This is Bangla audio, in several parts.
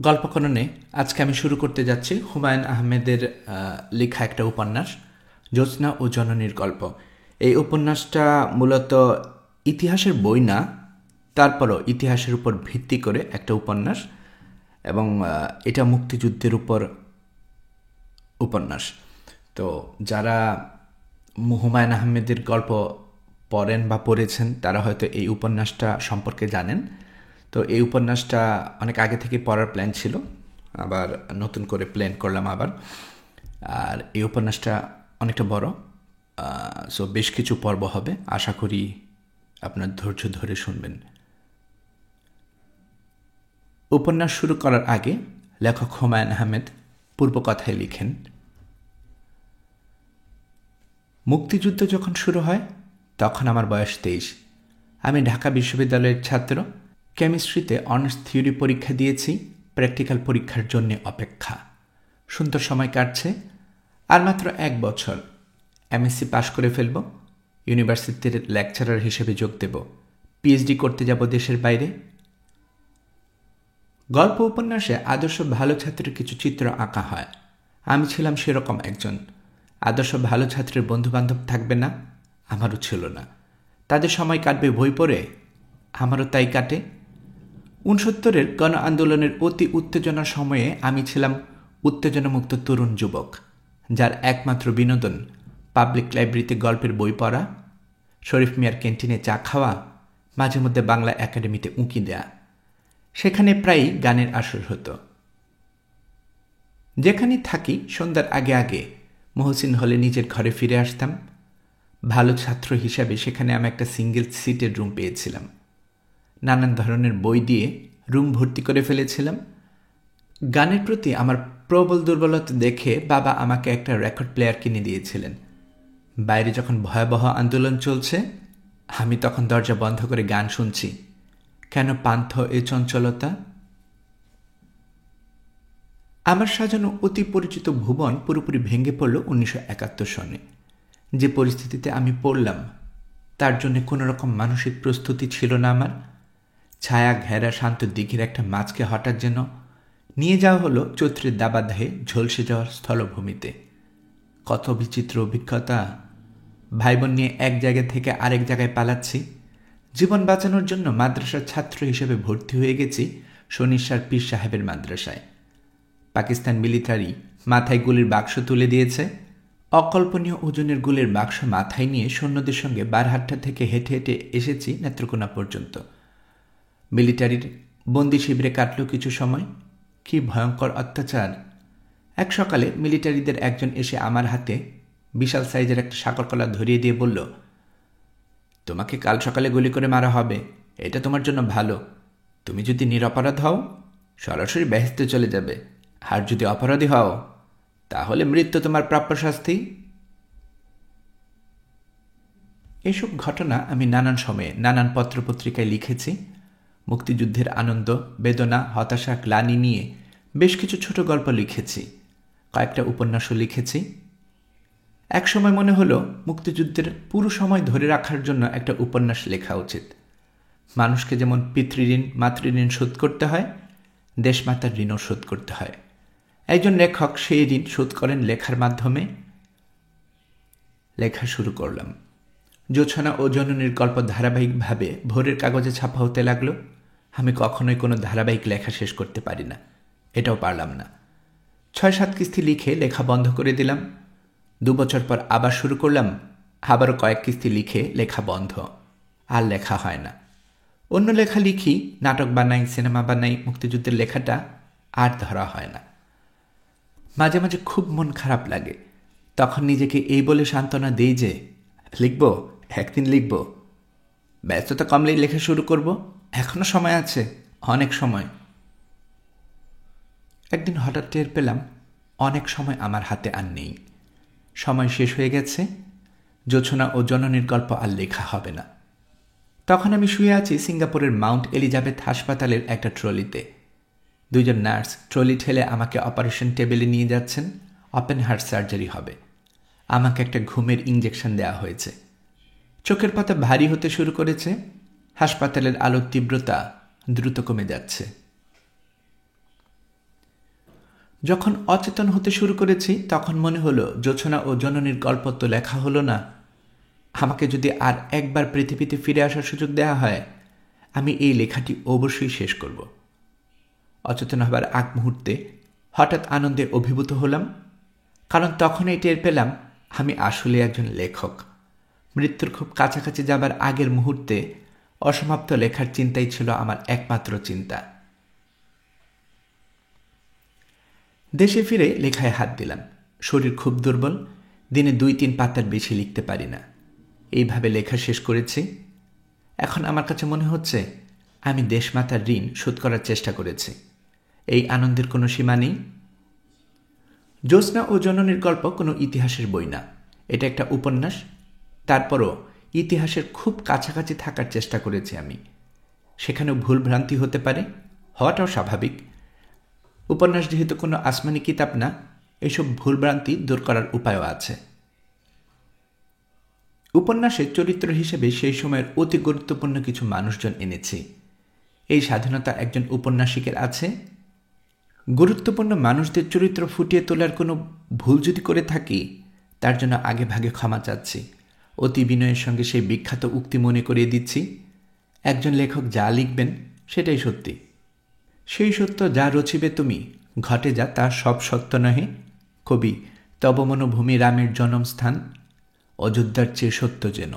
গল্পকরণে আজকে আমি শুরু করতে যাচ্ছি হুমায়ুন আহমেদের লেখা একটা উপন্যাস জ্যোৎস্না ও জননীর গল্প। এই উপন্যাসটা মূলত ইতিহাসের বই না, তারপরও ইতিহাসের উপর ভিত্তি করে একটা উপন্যাস, এবং এটা মুক্তিযুদ্ধের উপর উপন্যাস। তো যারা হুমায়ুন আহমেদের গল্প পড়েন বা পড়েছেন তারা হয়তো এই উপন্যাসটা সম্পর্কে জানেন। তো এই উপন্যাসটা অনেক আগে থেকে পড়ার প্ল্যান ছিল, আবার নতুন করে প্ল্যান করলাম আবার। আর এই উপন্যাসটা অনেকটা বড়, সো বেশ কিছু পর্ব হবে। আশা করি আপনার ধৈর্য ধরে শুনবেন। উপন্যাস শুরু করার আগে লেখক হুমায়ুন আহমেদ পূর্বকথায় লিখেন, মুক্তিযুদ্ধ যখন শুরু হয় তখন আমার বয়স 23। আমি ঢাকা বিশ্ববিদ্যালয়ের ছাত্র। কেমিস্ট্রিতে অনার্স থিওরি পরীক্ষা দিয়েছি, প্র্যাকটিক্যাল পরীক্ষার জন্য অপেক্ষা। সুন্দর সময় কাটছে। আর মাত্র 1 বছর এমএসসি পাশ করে ফেলব, ইউনিভার্সিটির লেকচারার হিসেবে যোগ দেব, পিএইচডি করতে যাব দেশের বাইরে। গল্প উপন্যাসে আদর্শ ভালো ছাত্রের কিছু চিত্র আঁকা হয়। আমি ছিলাম সেরকম একজন। আদর্শ ভালো ছাত্রের বন্ধুবান্ধব থাকবে না, আমারও ছিল না। তাদের সময় কাটবে বই পড়ে, আমারও তাই কাটে। 69-এর গণ আন্দোলনের অতি উত্তেজনার সময়ে আমি ছিলাম উত্তেজনামুক্ত তরুণ যুবক, যার একমাত্র বিনোদন পাবলিক লাইব্রেরিতে গল্পের বই পড়া, শরীফ মিয়ার ক্যান্টিনে চা খাওয়া, মাঝে মধ্যে বাংলা একাডেমিতে উঁকি দেয়া। সেখানে প্রায়ই গানের আসর হতো। যেখানে থাকি সন্ধ্যার আগে আগে মহসিন হলে নিজের ঘরে ফিরে আসতাম। ভালো ছাত্র হিসাবে সেখানে আমি একটা সিঙ্গেল সিটের রুম পেয়েছিলাম। নানান ধরনের বই দিয়ে রুম ভর্তি করে ফেলেছিলাম। গানের প্রতি আমার প্রবল দুর্বলতা দেখে বাবা আমাকে একটা রেকর্ড প্লেয়ার কিনে দিয়েছিলেন। বাইরে যখন ভয়াবহ আন্দোলন চলছে, আমি তখন দরজা বন্ধ করে গান শুনছি। কেন পান্থ এ চঞ্চলতা? আমার সাজানো অতি পরিচিত ভুবন পুরোপুরি ভেঙে পড়ল 1971 সনে। যে পরিস্থিতিতে আমি পড়লাম তার জন্য কোনো রকম মানসিক প্রস্তুতি ছিল না আমার। ছায়া ঘেরা শান্ত দিঘির একটা মাছকে হঠাৎ যেন নিয়ে যাওয়া হলো চৈত্রের দাবাদাহে ঝলসে যাওয়ার স্থলভূমিতে। কত বিচিত্র অভিজ্ঞতা! ভাই বোন নিয়ে এক জায়গা থেকে আরেক জায়গায় পালাচ্ছি। জীবন বাঁচানোর জন্য মাদ্রাসার ছাত্র হিসেবে ভর্তি হয়ে গেছি শনিশ্বর পীর সাহেবের মাদ্রাসায়। পাকিস্তান মিলিটারি মাথায় গুলির বাক্স তুলে দিয়েছে। অকল্পনীয় ওজনের গুলির বাক্স মাথায় নিয়ে সৈন্যদের সঙ্গে বারহাট্টা থেকে হেঁটে হেঁটে এসেছি নেত্রকোনা পর্যন্ত। মিলিটারির বন্দি শিবিরে কাটল কিছু সময়। কি ভয়ঙ্কর অত্যাচার! এক সকালে মিলিটারিদের একজন এসে আমার হাতে বিশাল সাইজের একটা সাকরকলা ধরিয়ে দিয়ে বলল, তোমাকে কাল সকালে গুলি করে মারা হবে, এটা তোমার জন্য ভালো। তুমি যদি নিরপরাধ হও সরাসরি বেহেশতে চলে যাবে, আর যদি অপরাধী হও তাহলে মৃত্যু তোমার প্রাপ্য শাস্তি। এসব ঘটনা আমি নানান সময়ে নানান পত্রপত্রিকায় লিখেছি। মুক্তিযুদ্ধের আনন্দ, বেদনা, হতাশা, গ্লানি নিয়ে বেশ কিছু ছোট গল্প লিখেছি, কয়েকটা উপন্যাসও লিখেছি। এক সময় মনে হলো মুক্তিযুদ্ধের পুরো সময় ধরে রাখার জন্য একটা উপন্যাস লেখা উচিত। মানুষকে যেমন পিতৃঋণ মাতৃঋণ শোধ করতে হয়, দেশমাতার ঋণও শোধ করতে হয়। একজন লেখক সেই ঋণ শোধ করেন লেখার মাধ্যমে। লেখা শুরু করলাম। জ্যোৎস্না ও জননীর গল্প ধারাবাহিকভাবে ভোরের কাগজে ছাপা হতে লাগলো। আমি কখনোই কোনো ধারাবাহিক লেখা শেষ করতে পারি না, এটাও পারলাম না। 6-7 কিস্তি লিখে লেখা বন্ধ করে দিলাম। 2 বছর পর আবার শুরু করলাম, আবারও কয়েক কিস্তি লিখে লেখা বন্ধ। আর লেখা হয় না। অন্য লেখা লিখি, নাটক বানাই, সিনেমা বানাই, মুক্তিযুদ্ধের লেখাটা আর ধরা হয় না। মাঝে মাঝে খুব মন খারাপ লাগে। তখন নিজেকে এই বলে সান্ত্বনা দেই যে লিখব, একদিন লিখব, ব্যস্ততা কমলেই লেখা শুরু করব, এখনো সময় আছে, অনেক সময়। একদিন হঠাৎ টের পেলাম অনেক সময় আমার হাতে আর নেই। সময় শেষ হয়ে গেছে। জ্যোৎস্না ও জননীর গল্প আর লেখা হবে না। তখন আমি শুয়ে আছি সিঙ্গাপুরের মাউন্ট এলিজাবেথ হাসপাতালের একটা ট্রলিতে। 2 জন নার্স ট্রলি ঠেলে আমাকে অপারেশন টেবিলে নিয়ে যাচ্ছেন। ওপেন হার্ট সার্জারি হবে। আমাকে একটা ঘুমের ইঞ্জেকশন দেওয়া হয়েছে। চোখের পাতা ভারী হতে শুরু করেছে। হাসপাতালের আলোর তীব্রতা দ্রুত কমে যাচ্ছে। যখন অচেতন হতে শুরু করেছি তখন মনে হলো জোছনা ও জননীর গল্প তো লেখা হলো না। আমাকে যদি আর একবার পৃথিবীতে ফিরে আসার সুযোগ দেওয়া হয়, আমি এই লেখাটি অবশ্যই শেষ করব। অচেতন হবার আগ মুহূর্তে হঠাৎ আনন্দে অভিভূত হলাম, কারণ তখনই টের পেলাম আমি আসলে একজন লেখক। মৃত্যুর খুব কাছাকাছি যাবার আগের মুহূর্তে অসমাপ্ত লেখার চিন্তাই ছিল আমার একমাত্র চিন্তা। দেশে ফিরে লেখায় হাত দিলাম। শরীর খুব দুর্বল, দিনে 2-3 পাতার বেশি লিখতে পারি না। এইভাবে লেখা শেষ করেছি। এখন আমার কাছে মনে হচ্ছে আমি দেশমাতার ঋণ শোধ করার চেষ্টা করেছি। এই আনন্দের কোনো সীমা নেই। জ্যোৎস্না ও জননীর গল্প কোনো ইতিহাসের বই না, এটা একটা উপন্যাস। তারপরও ইতিহাসের খুব কাছাকাছি থাকার চেষ্টা করেছি আমি। সেখানেও ভুলভ্রান্তি হতে পারে, হওয়াটাও স্বাভাবিক। উপন্যাস যেহেতু কোনো আসমানি কিতাব না, এসব ভুলভ্রান্তি দূর করার উপায়ও আছে। উপন্যাসের চরিত্র হিসেবে সেই সময়ের অতি গুরুত্বপূর্ণ কিছু মানুষজন এনেছি। এই স্বাধীনতা একজন উপন্যাসিকের আছে। গুরুত্বপূর্ণ মানুষদের চরিত্র ফুটিয়ে তোলার কোনো ভুল যদি করে থাকি, তার জন্য আগে ভাগে ক্ষমা চাচ্ছি। অতি বিনয়ের সঙ্গে সেই বিখ্যাত উক্তি মনে করিয়ে দিচ্ছি, একজন লেখক যা লিখবেন সেটাই সত্যি। সেই সত্য যা রচিবে তুমি, ঘটে যা তা সব সত্য নহে। কবি তব মনোভূমি রামের জন্মস্থান, অযোধ্যার চেয়ে সত্য যেন।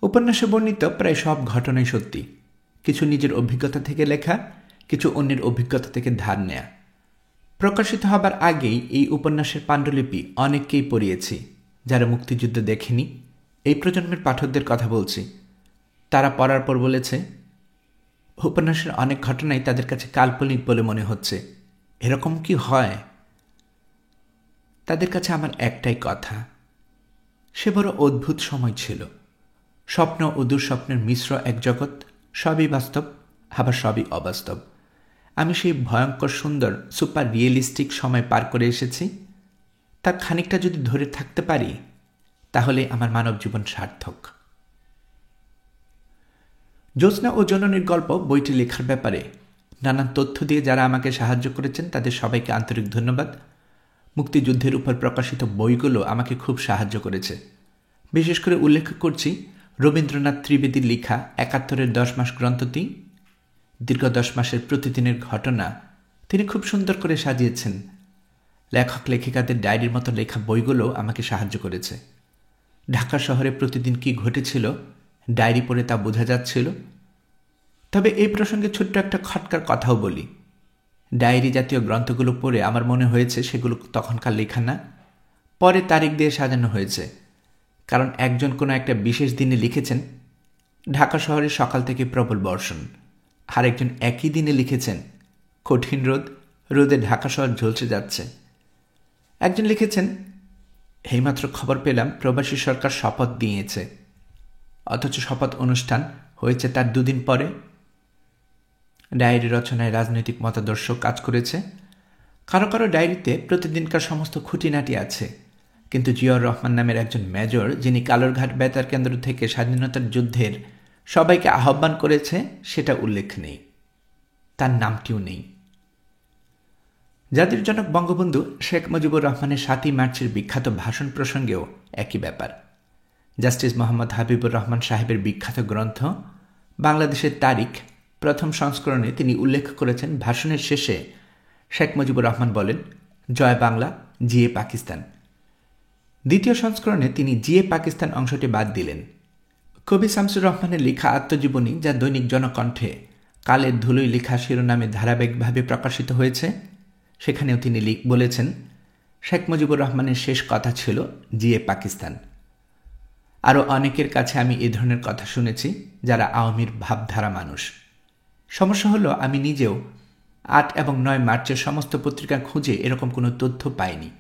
উপন্যাসে বর্ণিত প্রায় সব ঘটনাই সত্যি। কিছু নিজের অভিজ্ঞতা থেকে লেখা, কিছু অন্যের অভিজ্ঞতা থেকে ধার নেয়া। প্রকাশিত হবার আগেই এই উপন্যাসের পাণ্ডুলিপি অনেককেই পড়িয়েছি, যারা মুক্তিযুদ্ধ দেখেনি। এই প্রজন্মের পাঠকদের কথা বলছি। তারা পড়ার পর বলেছে, উপন্যাসের অনেক ঘটনাই তাদের কাছে কাল্পনিক বলে মনে হচ্ছে। এরকম কি হয়? তাদের কাছে আমার একটাই কথা, সে বড় অদ্ভুত সময় ছিল। স্বপ্ন ও দুঃস্বপ্নের মিশ্র এক জগৎ, সবই বাস্তব, আবার সবই অবাস্তব। আমি সেই ভয়ঙ্কর সুন্দর সুপার রিয়েলিস্টিক সময় পার করে এসেছি। তার খানিকটা যদি ধরে থাকতে পারি, তাহলে আমার মানব জীবন সার্থক। জ্যোৎস্না ও জননীর গল্প বইটি লেখার ব্যাপারে নানান তথ্য দিয়ে যারা আমাকে সাহায্য করেছেন তাদের সবাইকে আন্তরিক ধন্যবাদ। মুক্তিযুদ্ধের উপর প্রকাশিত বইগুলো আমাকে খুব সাহায্য করেছে। বিশেষ করে উল্লেখ করছি রবীন্দ্রনাথ ত্রিবেদীর লেখা ৭১-এর ১০ মাস গ্রন্থটি। দীর্ঘ ১০ মাসের প্রতিদিনের ঘটনা তিনি খুব সুন্দর করে সাজিয়েছেন। লেখক লেখিকাদের ডায়েরির মতো লেখা বইগুলো আমাকে সাহায্য করেছে। ঢাকা শহরে প্রতিদিন কি ঘটেছিল ডায়েরি পড়ে তা বোঝা যাচ্ছিল। তবে এই প্রসঙ্গে ছোট্ট একটা খটকার কথাও বলি। ডায়েরি জাতীয় গ্রন্থগুলো পড়ে আমার মনে হয়েছে সেগুলো তখনকার লেখা না, পরে তারিখ দিয়ে সাজানো হয়েছে। কারণ একজন কোনো একটা বিশেষ দিনে লিখেছেন ঢাকা শহরে সকাল থেকে প্রবল বর্ষণ, আর একজন একই দিনে লিখেছেন কঠিন রোদ, রোদে ঢাকা শহর ঝলসে যাচ্ছে। একজন লিখেছেন এইমাত্র খবর পেলাম প্রবাসী সরকার শপথ দিয়েছে, অথচ শপথ অনুষ্ঠান হয়েছে তার 2 দিন পরে। ডায়েরি রচনায় রাজনৈতিক মতাদর্শ কাজ করেছে। কারো কারো ডায়েরিতে প্রতিদিনকার সমস্ত খুঁটিনাটি আছে, কিন্তু জিয়াউর রহমান নামের একজন মেজর, যিনি কালুরঘাট বেতার কেন্দ্র থেকে স্বাধীনতার যুদ্ধের সবাইকে আহ্বান করেছে, সেটা উল্লেখ নেই, তার নামটিও নেই। জাতির জনক বঙ্গবন্ধু শেখ মুজিবুর রহমানের ৭ই মার্চের বিখ্যাত ভাষণ প্রসঙ্গেও একই ব্যাপার। জাস্টিস মোহাম্মদ হাবিবুর রহমান সাহেবের বিখ্যাত গ্রন্থ বাংলাদেশের তারিখ প্রথম সংস্করণে তিনি উল্লেখ করেছেন ভাষণের শেষে শেখ মুজিবুর রহমান বলেন, জয় বাংলা, জিয়ে পাকিস্তান। দ্বিতীয় সংস্করণে তিনি জিয়ে পাকিস্তান অংশটি বাদ দিলেন। কবি শামসুর রহমানের লেখা আত্মজীবনী, যা দৈনিক জনকণ্ঠে কালের ধুলোয় লেখা শিরোনামে ধারাবাহিকভাবে প্রকাশিত হয়েছে, সেখানেও তিনি বলেছেন শেখ মুজিবুর রহমানের শেষ কথা ছিল জিয়ে পাকিস্তান। আরও অনেকের কাছে আমি এ ধরনের কথা শুনেছি যারা আওয়ামীর ভাবধারা মানুষ। সমস্যা হলো আমি নিজেও ৮ এবং ৯ মার্চের সমস্ত পত্রিকা খুঁজে এরকম কোনো তথ্য পাইনি।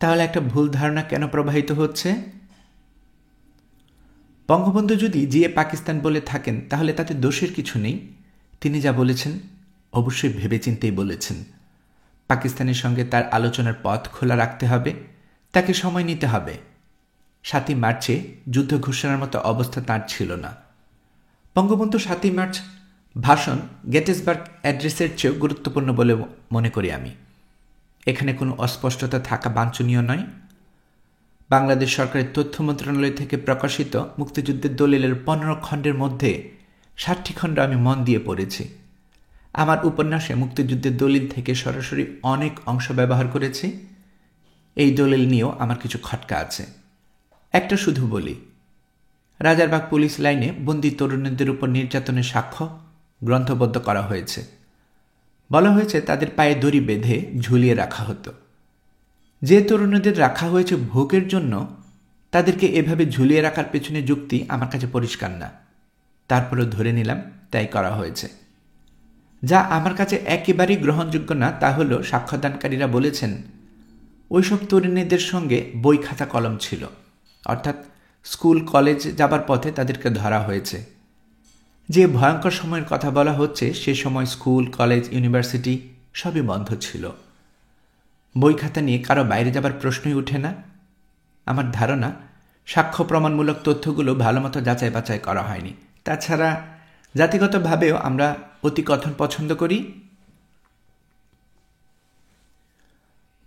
তাহলে একটা ভুল ধারণা কেন প্রবাহিত হচ্ছে? বঙ্গবন্ধু যদি জিয়ে পাকিস্তান বলে থাকেন তাহলে তাতে দোষের কিছু নেই। তিনি যা বলেছেন অবশ্যই ভেবেচিন্তেই বলেছেন। পাকিস্তানের সঙ্গে তার আলোচনার পথ খোলা রাখতে হবে, তাকে সময় নিতে হবে। ৭ই মার্চে যুদ্ধ ঘোষণার মতো অবস্থা তার ছিল না। বঙ্গবন্ধু ৭ই মার্চ ভাষণ গেটিসবার্গ অ্যাড্রেসের চেয়েও গুরুত্বপূর্ণ বলে মনে করি আমি। এখানে কোনো অস্পষ্টতা থাকা বাঞ্ছনীয় নয়। বাংলাদেশ সরকারের তথ্য মন্ত্রণালয় থেকে প্রকাশিত মুক্তিযুদ্ধের দলিলের 15 খণ্ডের মধ্যে 60টি খণ্ড আমি মন দিয়ে পড়েছি। আমার উপন্যাসে মুক্তিযুদ্ধের দলিল থেকে সরাসরি অনেক অংশ ব্যবহার করেছি। এই দলিল নিয়েও আমার কিছু খটকা আছে। একটা শুধু বলি, রাজারবাগ পুলিশ লাইনে বন্দী তরুণীদের উপর নির্যাতনের সাক্ষ্য গ্রন্থবদ্ধ করা হয়েছে। বলা হয়েছে তাদের পায়ে দড়ি বেঁধে ঝুলিয়ে রাখা হতো। যে তরুণীদের রাখা হয়েছে ভোগের জন্য, তাদেরকে এভাবে ঝুলিয়ে রাখার পেছনে যুক্তি আমার কাছে পরিষ্কার না। তারপরেও ধরে নিলাম তাই করা হয়েছে। যা আমার কাছে একেবারেই গ্রহণযোগ্য না তা হল, সাক্ষ্যদানকারীরা বলেছেন ওইসব তরুণীদের সঙ্গে বই খাতা কলম ছিল, অর্থাৎ স্কুল কলেজ যাবার পথে তাদেরকে ধরা হয়েছে। যে ভয়ঙ্কর সময়ের কথা বলা হচ্ছে, সে সময় স্কুল কলেজ ইউনিভার্সিটি সবই বন্ধ ছিল। বই খাতা নিয়ে কারো বাইরে যাবার প্রশ্নই ওঠে না। আমার ধারণা, সাক্ষ্য প্রমাণমূলক তথ্যগুলো ভালোমতো যাচাই বাছাই করা হয়নি। তাছাড়া জাতিগতভাবেও আমরা অতিকথন পছন্দ করি।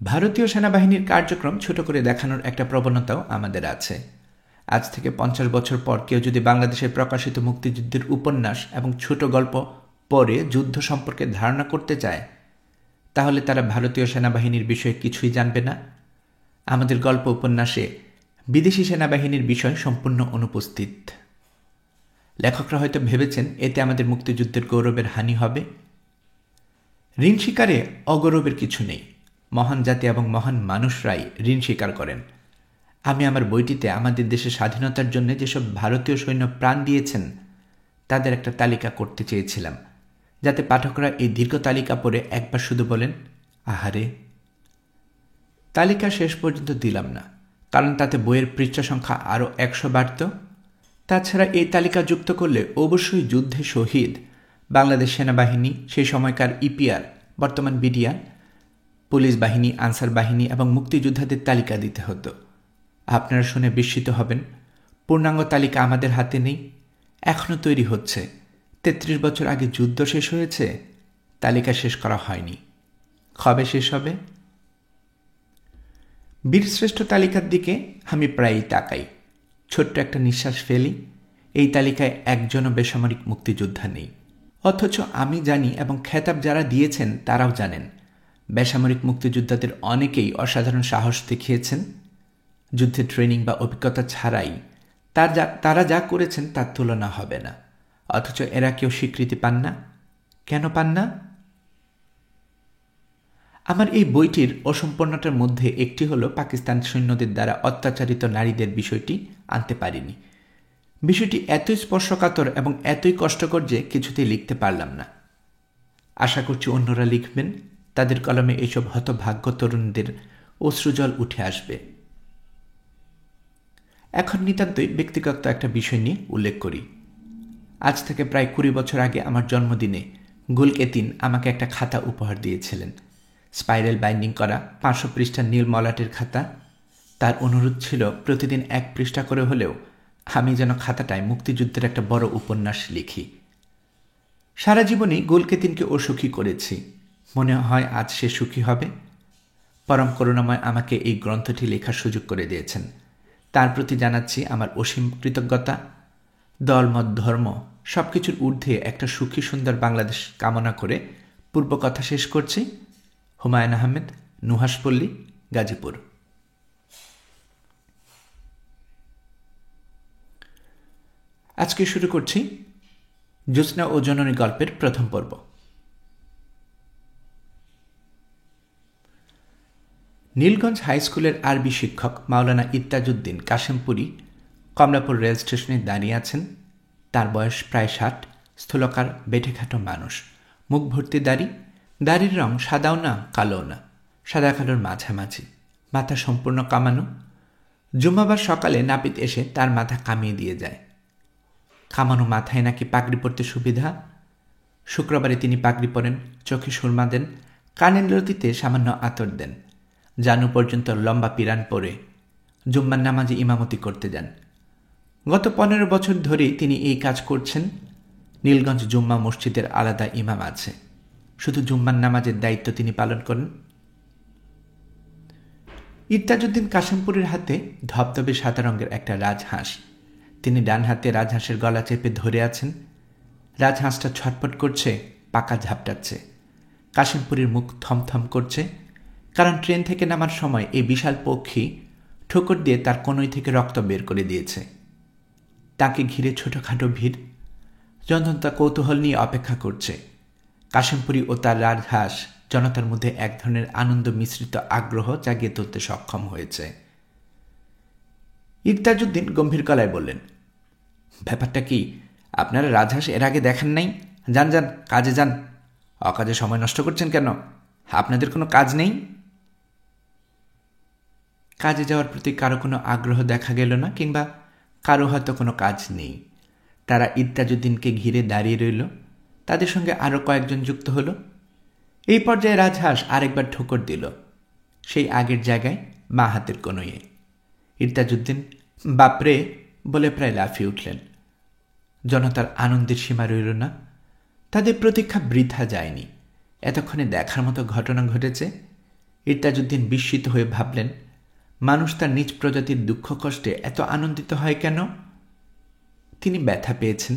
ভারতীয় সেনাবাহিনীর কার্যক্রম ছোট করে দেখানোর একটা প্রবণতাও আমাদের আছে। আজ থেকে 50 বছর পর কেউ যদি বাংলাদেশে প্রকাশিত মুক্তিযুদ্ধের উপন্যাস এবং ছোট গল্প পড়ে যুদ্ধ সম্পর্কে ধারণা করতে চায়, তাহলে তারা ভারতীয় সেনাবাহিনীর বিষয়ে কিছুই জানবে না। আমাদের গল্প উপন্যাসে বিদেশি সেনাবাহিনীর বিষয় সম্পূর্ণ অনুপস্থিত। লেখকরা হয়তো ভেবেছেন এতে আমাদের মুক্তিযুদ্ধের গৌরবের হানি হবে। ঋণ স্বীকারে অগৌরবের কিছু নেই। মহান জাতি এবং মহান মানুষরাই ঋণ স্বীকার করেন। আমি আমার বইটিতে আমাদের দেশের স্বাধীনতার জন্য যেসব ভারতীয় সৈন্য প্রাণ দিয়েছেন তাদের একটা তালিকা করতে চেয়েছিলাম, যাতে পাঠকরা এই দীর্ঘ তালিকা পড়ে একবার শুধু বলেন, আহারে। তালিকা শেষ পর্যন্ত দিলাম না, কারণ তাতে বইয়ের পৃষ্ঠা সংখ্যা আরও 100 বাড়ত। তাছাড়া এই তালিকা যুক্ত করলে অবশ্যই যুদ্ধে শহীদ বাংলাদেশ সেনাবাহিনী, সেই সময়কার ইপিআর বর্তমান বিডিআর, পুলিশ বাহিনী, আনসার বাহিনী এবং মুক্তিযোদ্ধাদের তালিকা দিতে হতো। আপনারা শুনে বিস্মিত হবেন, পূর্ণাঙ্গ তালিকা আমাদের হাতে নেই, এখনও তৈরি হচ্ছে। 33 বছর আগে যুদ্ধ শেষ হয়েছে, তালিকা শেষ করা হয়নি। কবে শেষ হবে? বীরশ্রেষ্ঠ তালিকার দিকে আমি প্রায়ই তাকাই, ছোট্ট একটা নিঃশ্বাস ফেলি। এই তালিকায় একজনও বেসামরিক মুক্তিযোদ্ধা নেই। অথচ আমি জানি এবং খেতাব যারা দিয়েছেন তারাও জানেন, বেসামরিক মুক্তিযোদ্ধাদের অনেকেই অসাধারণ সাহস দেখিয়েছেন। যুদ্ধে ট্রেনিং বা অভিজ্ঞতা ছাড়াই তারা যা করেছেন তার তুলনা হবে না। অথচ এরা কেউ স্বীকৃতি পান না। কেন পান না? আমার এই বইটির অসম্পূর্ণতার মধ্যে একটি হলো পাকিস্তান সৈন্যদের দ্বারা অত্যাচারিত নারীদের বিষয়টি আনতে পারিনি। বিষয়টি এতই স্পর্শকাতর এবং এতই কষ্টকর যে কিছুতেই লিখতে পারলাম না। আশা করছি অন্যরা লিখবেন, তাদের কলমে এইসব হতভাগ্য তরুণদের অশ্রুজল উঠে আসবে। এখন নিতান্তই ব্যক্তিগত একটা বিষয় নিয়ে উল্লেখ করি। আজ থেকে প্রায় 20 বছর আগে আমার জন্মদিনে গুলকেতিন আমাকে একটা খাতা উপহার দিয়েছিলেন। স্পাইরাল বাইন্ডিং করা 500 পৃষ্ঠার নীল মলাটের খাতা। তার অনুরোধ ছিল প্রতিদিন 1 পৃষ্ঠা করে হলেও আমি যেন খাতাটায় মুক্তিযুদ্ধের একটা বড় উপন্যাস লিখি। সারা জীবনই গুলকেতিনকে অসুখী করেছি, মনে হয় আজ সে সুখী হবে। পরম করুণাময় আমাকে এই গ্রন্থটি লেখার সুযোগ করে দিয়েছেন, তার প্রতি জানাচ্ছি আমার অসীম কৃতজ্ঞতা। দলমত ধর্ম সবকিছুর ঊর্ধ্বে একটা সুখী সুন্দর বাংলাদেশ কামনা করে পূর্বকথা শেষ করছি। হুমায়ুন আহমেদ, নুহাশপল্লী, গাজীপুর। আজকে শুরু করছি জ্যোৎস্না ও জননী গল্পের প্রথম পর্ব। নীলগঞ্জ হাই স্কুলের আরবি শিক্ষক মাওলানা ইত্তাজউদ্দিন কাশেমপুরী কমলাপুর রেল স্টেশনে দাঁড়িয়ে আছেন। তার বয়স প্রায় 60, স্থূলকার, বেঁটেখাটো মানুষ, মুখ ভর্তি দাড়ি। দাড়ির রং সাদাও না কালোও না, সাদা কালোর মাঝামাঝি, মাথা সম্পূর্ণ কামানো। জুম্মাবার সকালে নাপিত এসে তার মাথা কামিয়ে দিয়ে যায়। কামানো মাথায় নাকি পাগড়ি পরতে সুবিধা। শুক্রবারে তিনি পাগড়ি পরেন, চোখে সুরমা দেন, কানের লতিতে সামান্য আতর দেন, জানু পর্যন্ত লম্বা পিরান পরে জুম্মার নামাজে ইমামতি করতে যান। গত 15 বছর ধরেই তিনি এই কাজ করছেন। নীলগঞ্জ জুম্মা মসজিদের আলাদা ইমাম আছে, শুধু জুম্মার নামাজের দায়িত্ব তিনি পালন করেন। ইরতাজউদ্দিন কাশিমপুরের হাতে ধবধবে সাদা রঙের একটা রাজহাঁস। তিনি ডান হাতে রাজহাঁসের গলা চেপে ধরে আছেন। রাজহাঁসটা ছটপট করছে, পাকা ঝাপটাচ্ছে। কাশিমপুরের মুখ থমথম করছে, কারণ ট্রেন থেকে নামার সময় এই বিশাল পক্ষী ঠোকর দিয়ে তার কনুই থেকে রক্ত বের করে দিয়েছে। তাকে ঘিরে ছোটখাটো ভিড় জনতা কৌতূহল নিয়ে অপেক্ষা করছে। কাশিমপুরী ও তার রাজহাঁস জনতার মধ্যে এক ধরনের আনন্দ মিশ্রিত আগ্রহ জাগিয়ে তুলতে সক্ষম হয়েছে। ইরতাজউদ্দিন গম্ভীর গলায় বললেন, ব্যাপারটা কি? আপনারা রাজহাঁস এর আগে দেখেন নাই? যান যান, কাজে যান। অকাজে সময় নষ্ট করছেন কেন? আপনাদের কোনো কাজ নেই? কাজে যাওয়ার প্রতি কারো কোনো আগ্রহ দেখা গেল না, কিংবা কারো হয়তো কোনো কাজ নেই। তারা ইরতাজউদ্দিনকে ঘিরে দাঁড়িয়ে রইল। তাদের সঙ্গে আরও কয়েকজন যুক্ত হলো। এই পর্যায়ে রাজহাঁস আরেকবার ঠোকর দিল, সেই আগের জায়গায়, মা হাতের কনুইয়ে। ইরতাজউদ্দিন বাপরে বলে প্রায় লাফিয়ে উঠলেন। জনতার আনন্দের সীমা রইল না। তাদের প্রতীক্ষা বৃথা যায়নি। এতক্ষণে দেখার মতো ঘটনা ঘটেছে। ইরতাজউদ্দিন বিস্মিত হয়ে ভাবলেন, মানুষ তার নিজ প্রজাতির দুঃখ কষ্টে এত আনন্দিত হয় কেন? তিনি ব্যথা পেয়েছেন,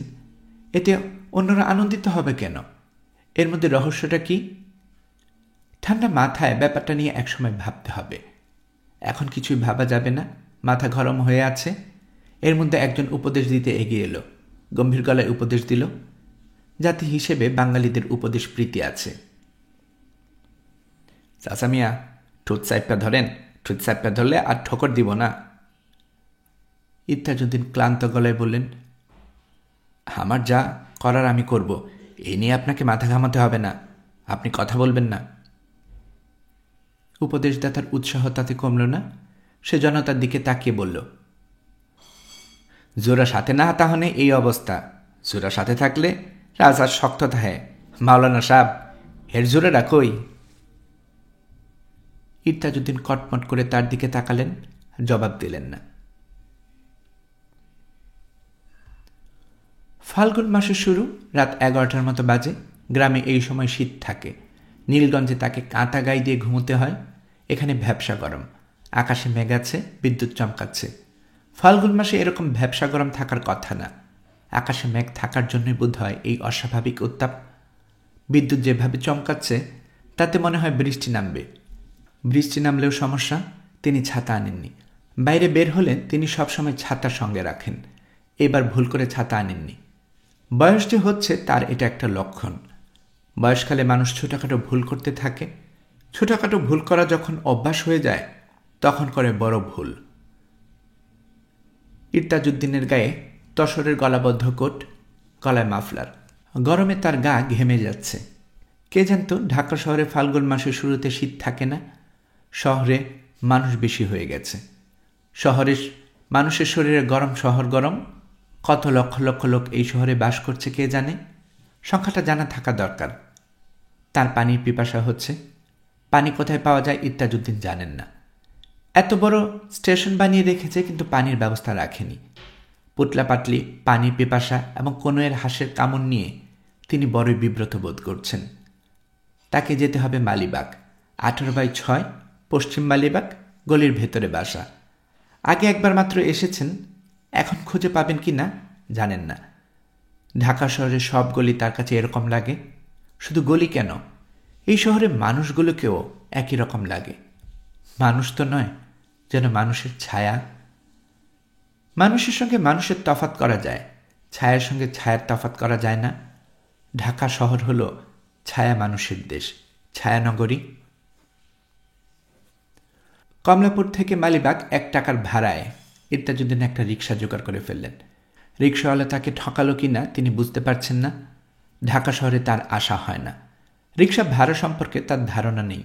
এতে অন্যরা আনন্দিত হবে কেন? এর মধ্যে রহস্যটা কি? ঠান্ডা মাথায় ব্যাপারটা নিয়ে একসময় ভাবতে হবে। এখন কিছুই ভাবা যাবে না, মাথা গরম হয়ে আছে। এর মধ্যে একজন উপদেশ দিতে এগিয়ে এলো। গম্ভীর গলায় উপদেশ দিল, জাতি হিসেবে বাঙালিদের উপদেশ প্রীতি আছে। চাচা মিয়া, ঠোঁট সাইপটা ধরেন। ঠোঁট সাইপটা ধরলে আর ঠোকর দিব না। ইরতাজউদ্দিন ক্লান্ত গলায় বললেন, আমার যা করার আমি করব, এই নিয়ে আপনাকে মাথা ঘামাতে হবে না। আপনি কথা বলবেন না। উপদেশদাতার উৎসাহ তাতে কমল না। সে জনতার দিকে তাকিয়ে বলল, জোরা সাথে না তাহলে এই অবস্থা। জোরা সাথে থাকলে রাজার শক্ত থাকে। মাওলানা সাহেব, এর জোরেরা কই? ইরতাজউদ্দিন কটমট করে তার দিকে তাকালেন, জবাব দিলেন না। ফাল্গুন মাসের শুরু, রাত 11টার মতো বাজে। গ্রামে এই সময় শীত থাকে। নীলগঞ্জে তাকে কাঁথা গায়ে দিয়ে ঘুমোতে হয়। এখানে ভ্যাপসা গরম, আকাশে মেঘ আছে, বিদ্যুৎ চমকাচ্ছে। ফাল্গুন মাসে এরকম ভ্যাপসা গরম থাকার কথা না। আকাশে মেঘ থাকার জন্যই বোধ হয় এই অস্বাভাবিক উত্তাপ। বিদ্যুৎ যেভাবে চমকাচ্ছে তাতে মনে হয় বৃষ্টি নামবে। বৃষ্টি নামলেও সমস্যা, তিনি ছাতা আনেননি। বাইরে বের হলেন তিনি সবসময় ছাতা সঙ্গে রাখেন। এবার ভুল করে ছাতা আনেননি। বয়স যে হচ্ছে তার এটা একটা লক্ষণ। বয়সকালে মানুষ ছোটোখাটো ভুল করতে থাকে। ছোটোখাটো ভুল করা যখন অভ্যাস হয়ে যায় তখন করে বড় ভুল। ইরতাজউদ্দিনের গায়ে তসরের গলাবদ্ধ কোট, গলায় মাফলার। গরমে তার গা ঘেমে যাচ্ছে। কে জানত ঢাকা শহরে ফাল্গুন মাসের শুরুতে শীত থাকে না। শহরে মানুষ বেশি হয়ে গেছে। শহরে মানুষের শরীরে গরম, শহর গরম। কত লক্ষ লক্ষ লোক এই শহরে বাস করছে কে জানে। সংখ্যাটা জানা থাকা দরকার। তার পানির পিপাসা হচ্ছে। পানি কোথায় পাওয়া যায় ইরতাজউদ্দিন জানেন না। এত বড় স্টেশন বানিয়ে রেখেছে, কিন্তু পানির ব্যবস্থা রাখেনি। পুতলা পাটলি, পানির পিপাসা এবং কনুয়ের হাঁসের কামড় নিয়ে তিনি বড়ই বিব্রত বোধ করছেন। তাকে যেতে হবে মালিবাগ, 18/6, পশ্চিম মালিবাগ, গলির ভেতরে বাসা। আগে একবার মাত্র এসেছেন, এখন খুঁজে পাবেন কি না জানেন না। ঢাকা শহরের সব গলি তার কাছে এরকম লাগে। শুধু গলি কেন, এই শহরে মানুষগুলোকেও একই রকম লাগে। মানুষ তো নয়, যেন মানুষের ছায়া। মানুষের সঙ্গে মানুষের তফাৎ করা যায়, ছায়ার সঙ্গে ছায়ার তফাৎ করা যায় না। ঢাকা শহর হলো ছায়া মানুষের দেশ, ছায়ানগরী। কমলাপুর থেকে মালিবাগ 1 টাকার ভাড়ায় ইরতাজউদ্দিন একটা রিক্সা জোগাড় করে ফেললেন। রিক্সাওয়ালা তাকে ঠকালো কি না তিনি বুঝতে পারছেন না। ঢাকা শহরে তার আশা হয় না। রিক্সা ভাড়া সম্পর্কে তার ধারণা নেই।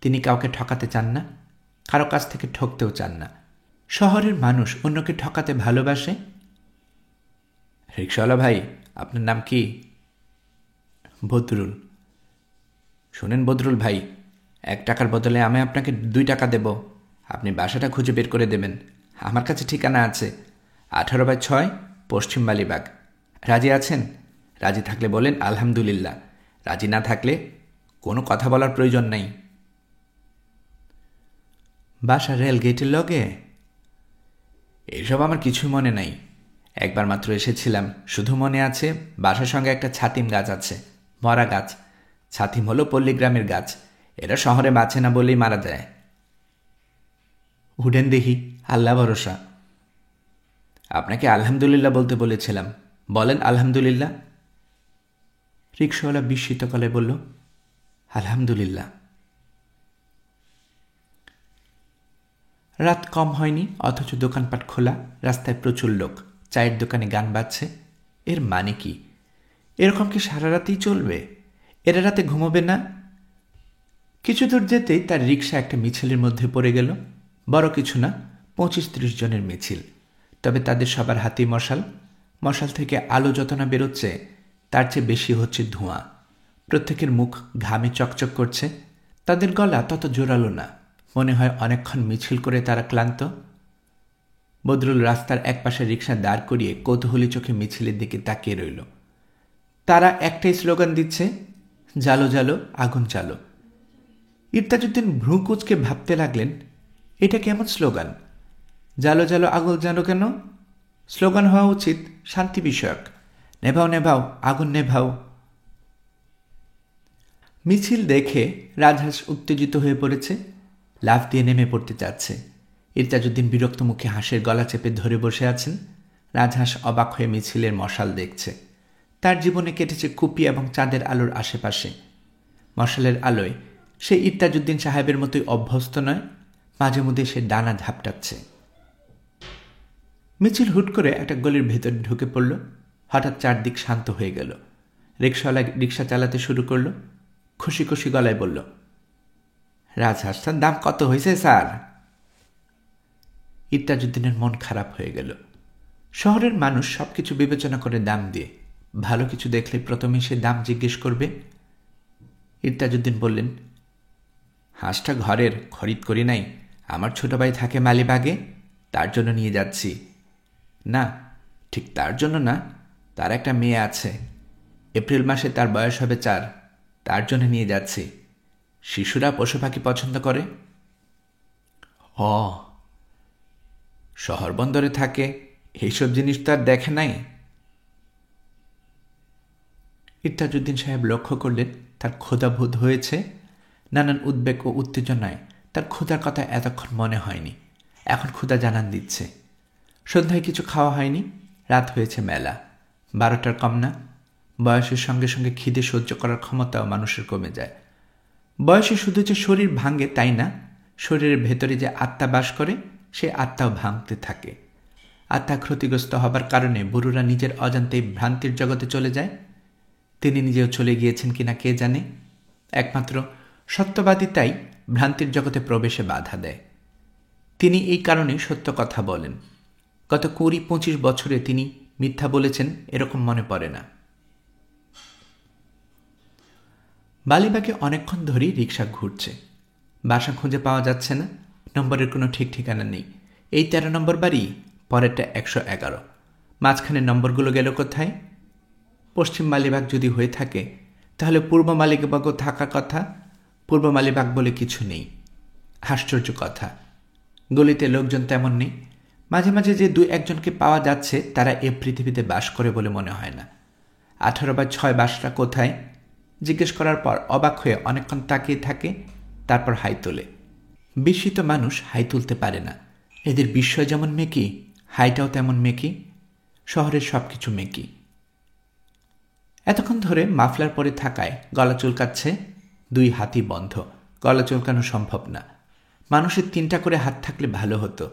তিনি কাউকে ঠকাতে চান না, কারো কাছ থেকে ঠকতেও চান না। শহরের মানুষ অন্যকে ঠকাতে ভালোবাসে। রিক্সাওয়ালা ভাই, আপনার নাম কি? বদরুল। শোনেন বদরুল ভাই, 1 টাকার বদলে আমি আপনাকে 2 টাকা দেব। আপনি বাসাটা খুঁজে বের করে দেবেন। আমার কাছে ঠিকানা আছে, 18/6, পশ্চিম মালিবাগ। রাজি আছেন? রাজি থাকলে বলেন আলহামদুলিল্লাহ, রাজি না থাকলে কোনো কথা বলার প্রয়োজন নাই। বাসা রেলগেটের লগে? এসব আমার কিছুই মনে নাই। একবার মাত্র এসেছিলাম। শুধু মনে আছে বাসার সঙ্গে একটা ছাতিম গাছ আছে, মরা গাছ। ছাতিম হলো পল্লীগ্রামের গাছ, এরা শহরে বাঁচে না বলেই মারা যায়। উঠেন দেখি, আল্লাহ ভরসা। আপনাকে আলহামদুলিল্লাহ বলতে বলেছিলাম, বলেন আলহামদুলিল্লাহ। রিকশাওয়ালা বিস্মিত গলায় বলল, আলহামদুলিল্লাহ। রাত কম হয়নি, অথচ দোকানপাট খোলা, রাস্তায় প্রচুর লোক, চায়ের দোকানে গান বাজছে। এর মানে কি? এরকম কি সারা রাতেই চলবে? এরা রাতে ঘুমোবে না? কিছু দূর যেতেই তার রিকশা একটা মিছিলের মধ্যে পড়ে গেল। বড় কিছু না, 25-30 জনের মিছিল। তবে তাদের সবার হাতেই মশাল। মশাল থেকে আলো যত না বেরোচ্ছে, তার চেয়ে বেশি হচ্ছে ধোঁয়া। প্রত্যেকের মুখ ঘামে চকচক করছে। তাদের গলা তত জোরালো না, মনে হয় অনেকক্ষণ মিছিল করে তারা ক্লান্ত। বদরুল রাস্তার একপাশে রিকশা দাঁড় করিয়ে কৌতূহলী চোখে মিছিলের দিকে তাকিয়ে রইল। তারা একটাই স্লোগান দিচ্ছে, জালো জালো, আগুন চালো। ইরতাজউদ্দিন ভ্রু কুঁচকে ভাবতে লাগলেন, এটা কেমন স্লোগান? জালো জালো, আগুন জালো কেন? স্লোগান হওয়া উচিত শান্তি বিষয়ক, নেভাও নেভাও, আগুন নেভাও। মিছিল দেখে রাজহাঁস উত্তেজিত হয়ে পড়েছে, লাফ দিয়ে নেমে পড়তে চাচ্ছে। ইরতাজউদ্দিন বিরক্ত মুখে হাঁসের গলা চেপে ধরে বসে আছেন। রাজহাঁস অবাক হয়ে মিছিলের মশাল দেখছে। তার জীবনে কেটেছে কুপি এবং চাঁদের আলোর আশেপাশে। মশালের আলোয় সে ইরতাজউদ্দিন সাহেবের মতোই অভ্যস্ত নয়, মাঝে মধ্যে সে ডানা ঝাপটাচ্ছে। মিছিল হুট করে একটা গলির ভেতরে ঢুকে পড়ল। হঠাৎ চারদিক শান্ত হয়ে গেল। রিকশাওয়ালা রিকশা চালাতে শুরু করল। খুশি খুশি গলায় বলল, রাজহাঁসটার দাম কত হয়েছে স্যার? ইরতাজউদ্দিনের মন খারাপ হয়ে গেল। শহরের মানুষ সবকিছু বিবেচনা করে দাম দিয়ে, ভালো কিছু দেখলে প্রথমে সে দাম জিজ্ঞেস করবে। ইরতাজউদ্দিন বললেন, হাঁসটা ঘরের, খরিদ করি নাই। আমার ছোট ভাই থাকে মালিবাগে, তার জন্য নিয়ে যাচ্ছি। না, ঠিক তার জন্য না, তার একটা মেয়ে আছে। এপ্রিল মাসে তার বয়স হবে 4, তার জন্য নিয়ে যাচ্ছি। শিশুরা পশু পাখি পছন্দ করে। শহর বন্দরে থাকে, এইসব জিনিস তো আর দেখে নাই। ইরতাজউদ্দিন সাহেব লক্ষ্য করলেন তার ক্ষুধাবোধ হয়েছে। নানান উদ্বেগ ও উত্তেজনায় তার ক্ষুধার কথা এতক্ষণ মনে হয়নি, এখন ক্ষুধা জানান দিচ্ছে। সন্ধ্যায় কিছু খাওয়া হয়নি, রাত হয়েছে মেলা, 12টার কম না। বয়সের সঙ্গে সঙ্গে খিদে সহ্য করার ক্ষমতাও মানুষের কমে যায়। বয়সে শুধু যে শরীর ভাঙে তাই না, শরীরের ভেতরে যে আত্মা বাস করে সে আত্মাও ভাঙতে থাকে। আত্মা ক্ষতিগ্রস্ত হবার কারণে বুড়োরা নিজের অজান্তেই ভ্রান্তির জগতে চলে যায়। তিনি নিজেও চলে গিয়েছেন কিনা কে জানে। একমাত্র সত্যবাদী তাই ভ্রান্তির জগতে প্রবেশে বাধা দেয়। তিনি এই কারণে সত্য কথা বলেন। গত 20-25 বছরে তিনি মিথ্যা বলেছেন এরকম মনে পড়ে না। বালিবাগে অনেকক্ষণ ধরেই রিকশা ঘুরছে। বাসা খুঁজে পাওয়া যাচ্ছে না, নম্বরের কোনো ঠিক ঠিকানা নেই। এই 13 নম্বর বাড়ি, পরেরটা 111। মাঝখানের নম্বরগুলো গেল কোথায়? পশ্চিম মালিবাগ যদি হয়ে থাকে তাহলে পূর্ব মালিবাগও থাকার কথা। পূর্ব মালিবাগ বলে কিছু নেই। আশ্চর্য কথা, গলিতে লোকজন তেমন নেই। মাঝে মাঝে যে 2-1জনকে পাওয়া যাচ্ছে তারা এ পৃথিবীতে বাস করে বলে মনে হয় না। 18/6 বাসটা কোথায় জিজ্ঞেস করার পর অবাক হয়ে অনেকক্ষণ তাকিয়ে থাকে, তারপর হাই তোলে। বিস্মিত মানুষ হাই তুলতে পারে না। এদের বিস্ময় যেমন মেকি, হাইটাও তেমন মেকি। শহরের সব কিছু মেকি। এতক্ষণ ধরে মাফলার পরে থাকায় গলা চুলকাচ্ছে। 2 হাতই বন্ধ, গলা চুলকানো সম্ভব না। মানুষের 3টা করে হাত থাকলে ভালো হতো।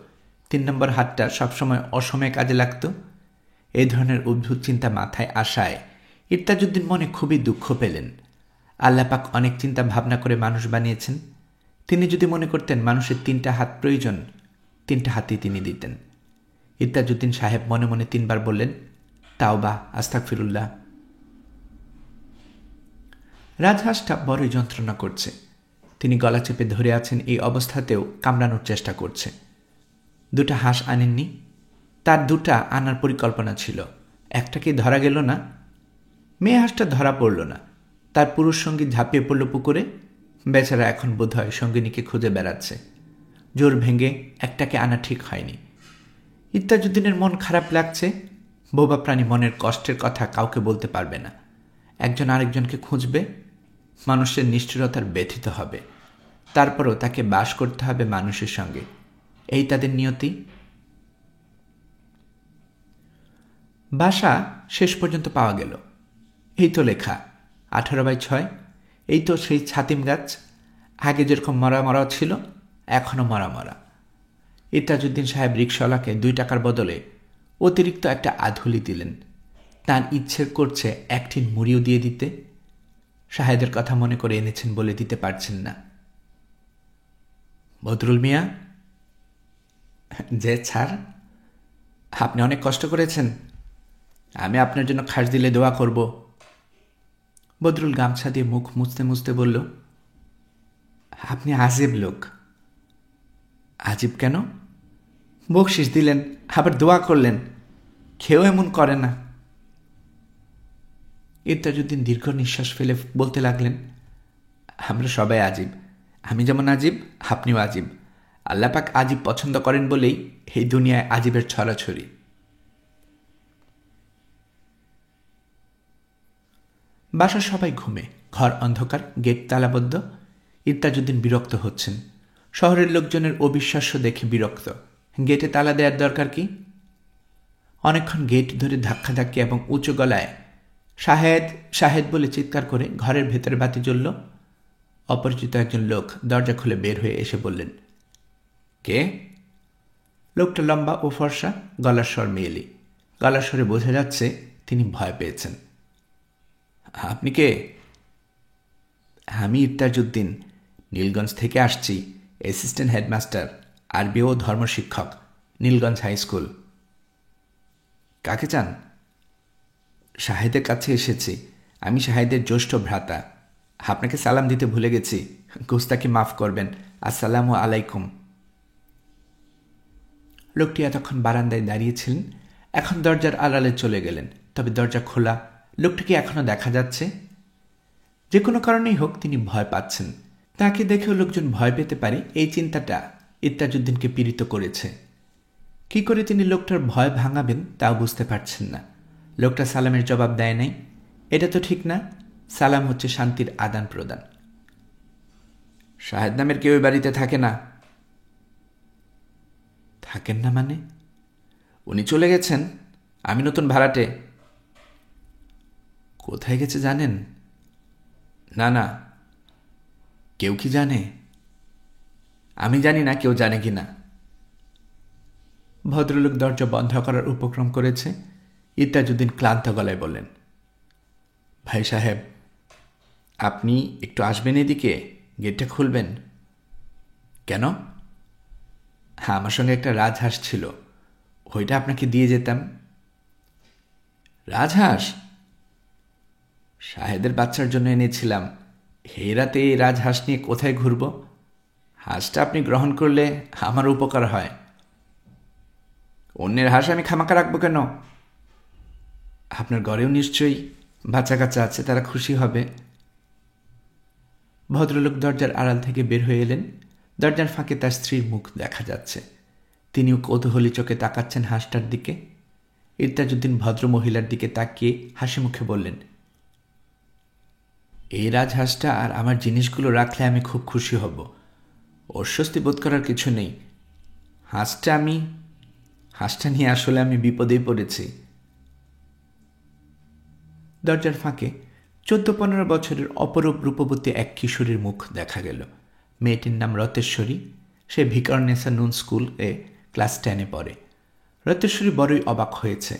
3 নম্বর হাতটা সবসময় অসময়ে কাজে লাগত। এই ধরনের অদ্ভুত চিন্তা মাথায় আসায় ইরতাজউদ্দিন মনে খুবই দুঃখ পেলেন। আল্লাহ পাক অনেক চিন্তা ভাবনা করে মানুষ বানিয়েছেন। তিনি যদি মনে করতেন মানুষের 3টা হাত প্রয়োজন, 3টা হাতই তিনি দিতেন। ইরতাজউদ্দিন সাহেব মনে মনে 3 বার বললেন, তাওবা, আস্তাগফিরুল্লাহ। রাজহাঁসটা বড়ই যন্ত্রণা করছে। তিনি গলা চেপে ধরে আছেন, এই অবস্থাতেও কামড়ানোর চেষ্টা করছে। 2টা হাঁস আনেননি? তার 2টা আনার পরিকল্পনা ছিল, একটাকে ধরা গেল না। মেয়ে হাঁসটা ধরা পড়ল না। তার পুরুষ সঙ্গী ঝাঁপিয়ে পড়ল পুকুরে। বেচারা এখন বোধহয় সঙ্গিনীকে খুঁজে বেড়াচ্ছে। জোর ভেঙে একটাকে আনা ঠিক হয়নি। ইত্তাজুদ্দিনের মন খারাপ লাগছে। বোবা প্রাণী মনের কষ্টের কথা কাউকে বলতে পারবে না। একজন আরেকজনকে খুঁজবে, মানুষের নিষ্ঠুরতার ব্যথিত হবে। তারপরও তাকে বাস করতে হবে মানুষের সঙ্গে। এই তাদের নিয়তি। বাসা শেষ পর্যন্ত পাওয়া গেল। এই তো লেখা 18/6। এই তো সেই ছাতিম গাছ। আগে যেরকম মরা মরা ছিল, এখনও মরা মরা। ইত্তাজুদ্দিন সাহেব রিকশাওয়ালাকে 2 টাকার বদলে অতিরিক্ত একটা আধুলি দিলেন। তার ইচ্ছে করছে একটি মুড়িও দিয়ে দিতে। সাহেদের কথা মনে করে এনেছেন বলে দিতে পারছেন না। বদরুল মিয়া। যে ছাড়, আপনি অনেক কষ্ট করেছেন। আমি আপনার জন্য খাস দিলে দোয়া করব। বদরুল গামছা দিয়ে মুখ মুছতে মুছতে বলল, আপনি আজীব লোক। আজীব কেন? বকশিস দিলেন, আবার দোয়া করলেন। কেউ এমন করে না। ইত্তাজুদ্দিন দীর্ঘ নিঃশ্বাস ফেলে বলতে লাগলেন, আমরা সবাই আজীব। আমি যেমন আজীব, আপনিও আজীব। আল্লাহ পাক আজীব পছন্দ করেন বলেই এই দুনিয়ায় আজীবের ছড়াছড়ি। বাসার সবাই ঘুমে, ঘর অন্ধকার, গেট তালাবদ্ধ। ইত্তাজুদ্দিন বিরক্ত হচ্ছেন। শহরের লোকজনের অবিশ্বাস্য দেখে বিরক্ত। গেটে তালা দেওয়ার দরকার কি? অনেকক্ষণ গেট ধরে ধাক্কাধাক্কি এবং উঁচু গলায় শাহেদ শাহেদ বলে চিৎকার করে ঘরের ভেতরে বাতি জ্বলল। অপরিচিত একজন লোক দরজা খুলে বের হয়ে এসে বললেন, কে? লোকটা লম্বা ও ফর্সা, গলার স্বর মেয়েলি। গলার স্বরে বোঝা যাচ্ছে তিনি ভয় পেয়েছেন। আপনি কে? আমি ইত্তাজুদ্দিন, নীলগঞ্জ থেকে আসছি। অ্যাসিস্ট্যান্ট হেডমাস্টার, আরবি ও ধর্মশিক্ষক, নীলগঞ্জ হাই স্কুল। কাকে চান? শাহেদের কাছে এসেছি। আমি শাহেদের জ্যেষ্ঠ ভ্রাতা। আপনাকে সালাম দিতে ভুলে গেছি। গুস্তাকে মাফ করবেন। আসসালামু আলাইকুম। লোকটি এতক্ষণ বারান্দায় দাঁড়িয়েছিলেন, এখন দরজার আড়ালে চলে গেলেন। তবে দরজা খোলা। লোকটিকে এখনও দেখা যাচ্ছে। যে কোনো কারণেই হোক তিনি ভয় পাচ্ছেন। তাকে দেখেও লোকজন ভয় পেতে পারে, এই চিন্তাটা ইত্তাজুদ্দিনকে পীড়িত করেছে। কি করে তিনি লোকটার ভয় ভাঙাবেন তাও বুঝতে পারছেন না। লোকটা সালামের জবাব দেয় নাই। এটা তো ঠিক না। সালাম হচ্ছে শান্তির আদান প্রদান। শাহেদ নামের কেউ বাড়িতে থাকে না। থাকেন না মানে? উনি চলে গেছেন। আমি নতুন ভাড়াটে। কোথায় গেছে জানেন? না না। কেউ কি জানে? আমি জানি না, কেউ জানে কি না। ভদ্রলোক দরজা বন্ধ করার উপক্রম করেছে। ইত্তাজুদ্দিন ক্লান্ত গলায় বললেন, ভাই সাহেব, আপনি একটু আসবেন এদিকে, গেটটা খুলবেন। কেন? হ্যাঁ, আমার সঙ্গে একটা রাজহাঁস ছিল, ওইটা আপনাকে দিয়ে যেতাম। রাজহাঁস? শাহেদের বাচ্চার জন্য এনেছিলাম। এই রাতে এই রাজহাঁস নিয়ে কোথায় ঘুরব? হাঁসটা আপনি গ্রহণ করলে আমার উপকার হয়। অন্যের হাঁস আমি খামাকা রাখবো কেন? আপনার ঘরেও নিশ্চয়ই বাচ্চা কাচ্চা আছে, তারা খুশি হবে। ভদ্রলোক দরজার আড়াল থেকে বের হয়ে এলেন। দরজার ফাঁকে তার স্ত্রীর মুখ দেখা যাচ্ছে। তিনিও কৌতূহলী চোখে তাকাচ্ছেন হাঁসটার দিকে। ইত্তাজুদ্দিন ভদ্রমহিলার দিকে তাকিয়ে হাসি মুখে বললেন, এই রাজহাঁসটা আর আমার জিনিসগুলো রাখলে আমি খুব খুশি হব। অস্বস্তি বোধ করার কিছু নেই। হাঁসটা নিয়ে আসলে আমি বিপদেই পড়েছি। দরজার ফাঁকে 14-15 বছরের অপরূপ রূপবতী এক কিশোরীর মুখ দেখা গেল। মেয়েটির নাম রতেশ্বরী। সে ভিকারনেসা নুন স্কুলে ক্লাস 10-এ পড়ে। রতেশ্বরী বড়ই অবাক হয়েছে।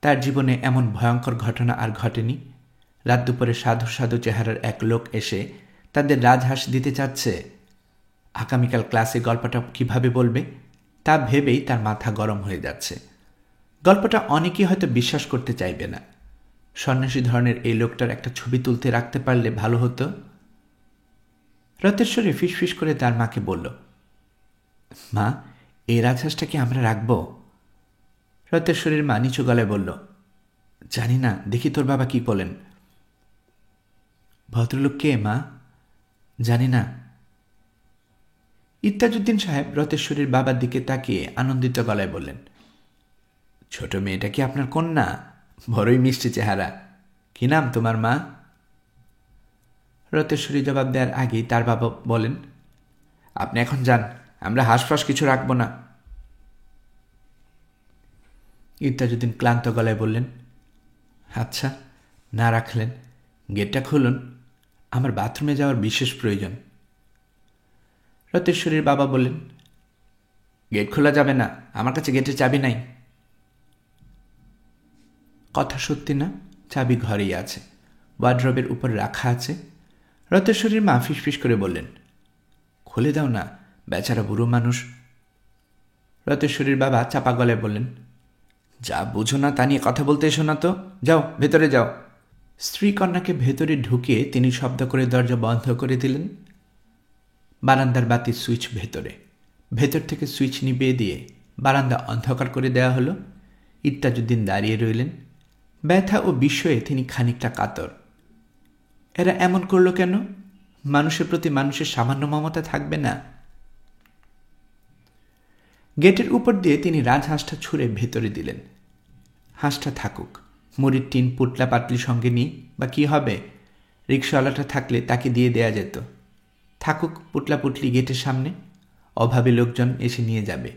তার জীবনে এমন ভয়ঙ্কর ঘটনা আর ঘটেনি। রাত দুপুরে সাধু সাধু চেহারার এক লোক এসে তাদের রাজহাঁস দিতে চাচ্ছে। আগামীকাল ক্লাসে গল্পটা কিভাবে বলবে তা ভেবেই তার মাথা গরম হয়ে যাচ্ছে। গল্পটা অনেকেই হয়তো বিশ্বাস করতে চাইবে না। সন্ন্যাসী ধরনের এই লোকটার একটা ছবি তুলতে রাখতে পারলে ভালো হতো। রতেশ্বরী ফিসফিস করে তার মাকে বলল, মা, এই রাজহাঁসটা কি আমরা রাখব? রতেশ্বরীর মা নিচু গলায় বলল, জানি না, দেখি তোর বাবা কি বলেন। ভদ্রলোক কে মা? জানি না। ইত্তাজউদ্দিন সাহেব রতেশ্বরীর বাবার দিকে তাকিয়ে আনন্দিত গলায় বললেন, ছোট মেয়েটা কি আপনার কন্যা? বড়ই মিষ্টি চেহারা। কি নাম তোমার মা? রতেশ্বরী জবাব দেওয়ার আগেই তার বাবা বলেন, আপনি এখন যান, আমরা হাঁসফাঁস কিছু রাখব না। ইত্তাজউদ্দিন ক্লান্ত গলায় বললেন, আচ্ছা, না রাখলেন। গেটটা খুলুন, আমার বাথরুমে যাওয়ার বিশেষ প্রয়োজন। রতেশ্বরীর বাবা বললেন, গেট খোলা যাবে না, আমার কাছে গেটের চাবি নাই। কথা সত্যি না, চাবি ঘরেই আছে, ওয়ার্ড্রবের উপর রাখা আছে। রতেশ্বরীর মা ফিসফিস করে বললেন, খুলে দাও না, বেচারা বুড়ো মানুষ। রতেশ্বরীর বাবা চাপা গলায় বললেন, যা বুঝো না তা নিয়ে কথা বলতে এসো না তো, যাও ভেতরে যাও। স্ত্রী কন্যাকে ভেতরে ঢুকিয়ে তিনি শব্দ করে দরজা বন্ধ করে দিলেন। বারান্দার বাতির সুইচ ভেতর থেকে সুইচ নিভিয়ে দিয়ে বারান্দা অন্ধকার করে দেওয়া হলো। ইত্তাজউদ্দিন দাঁড়িয়ে রইলেন। ব্যথা ও বিস্ময়ে তিনি খানিকটা কাতর। এরা এমন করল কেন? মানুষের প্রতি মানুষের সামান্য মমতা থাকবে না? গেটের উপর দিয়ে তিনি রাজহাঁসটা ছুঁড়ে ভেতরে দিলেন। হাঁসটা থাকুক, মুড়ির টিন পুটলা পাটলি সঙ্গে নিই বা কি হবে, রিক্সাওয়ালাটা থাকলে তাকে দিয়ে দেয়া যেত। থাকুক পুটলা পুটলি গেটের সামনে, অভাবে লোকজন এসে নিয়ে যাবে।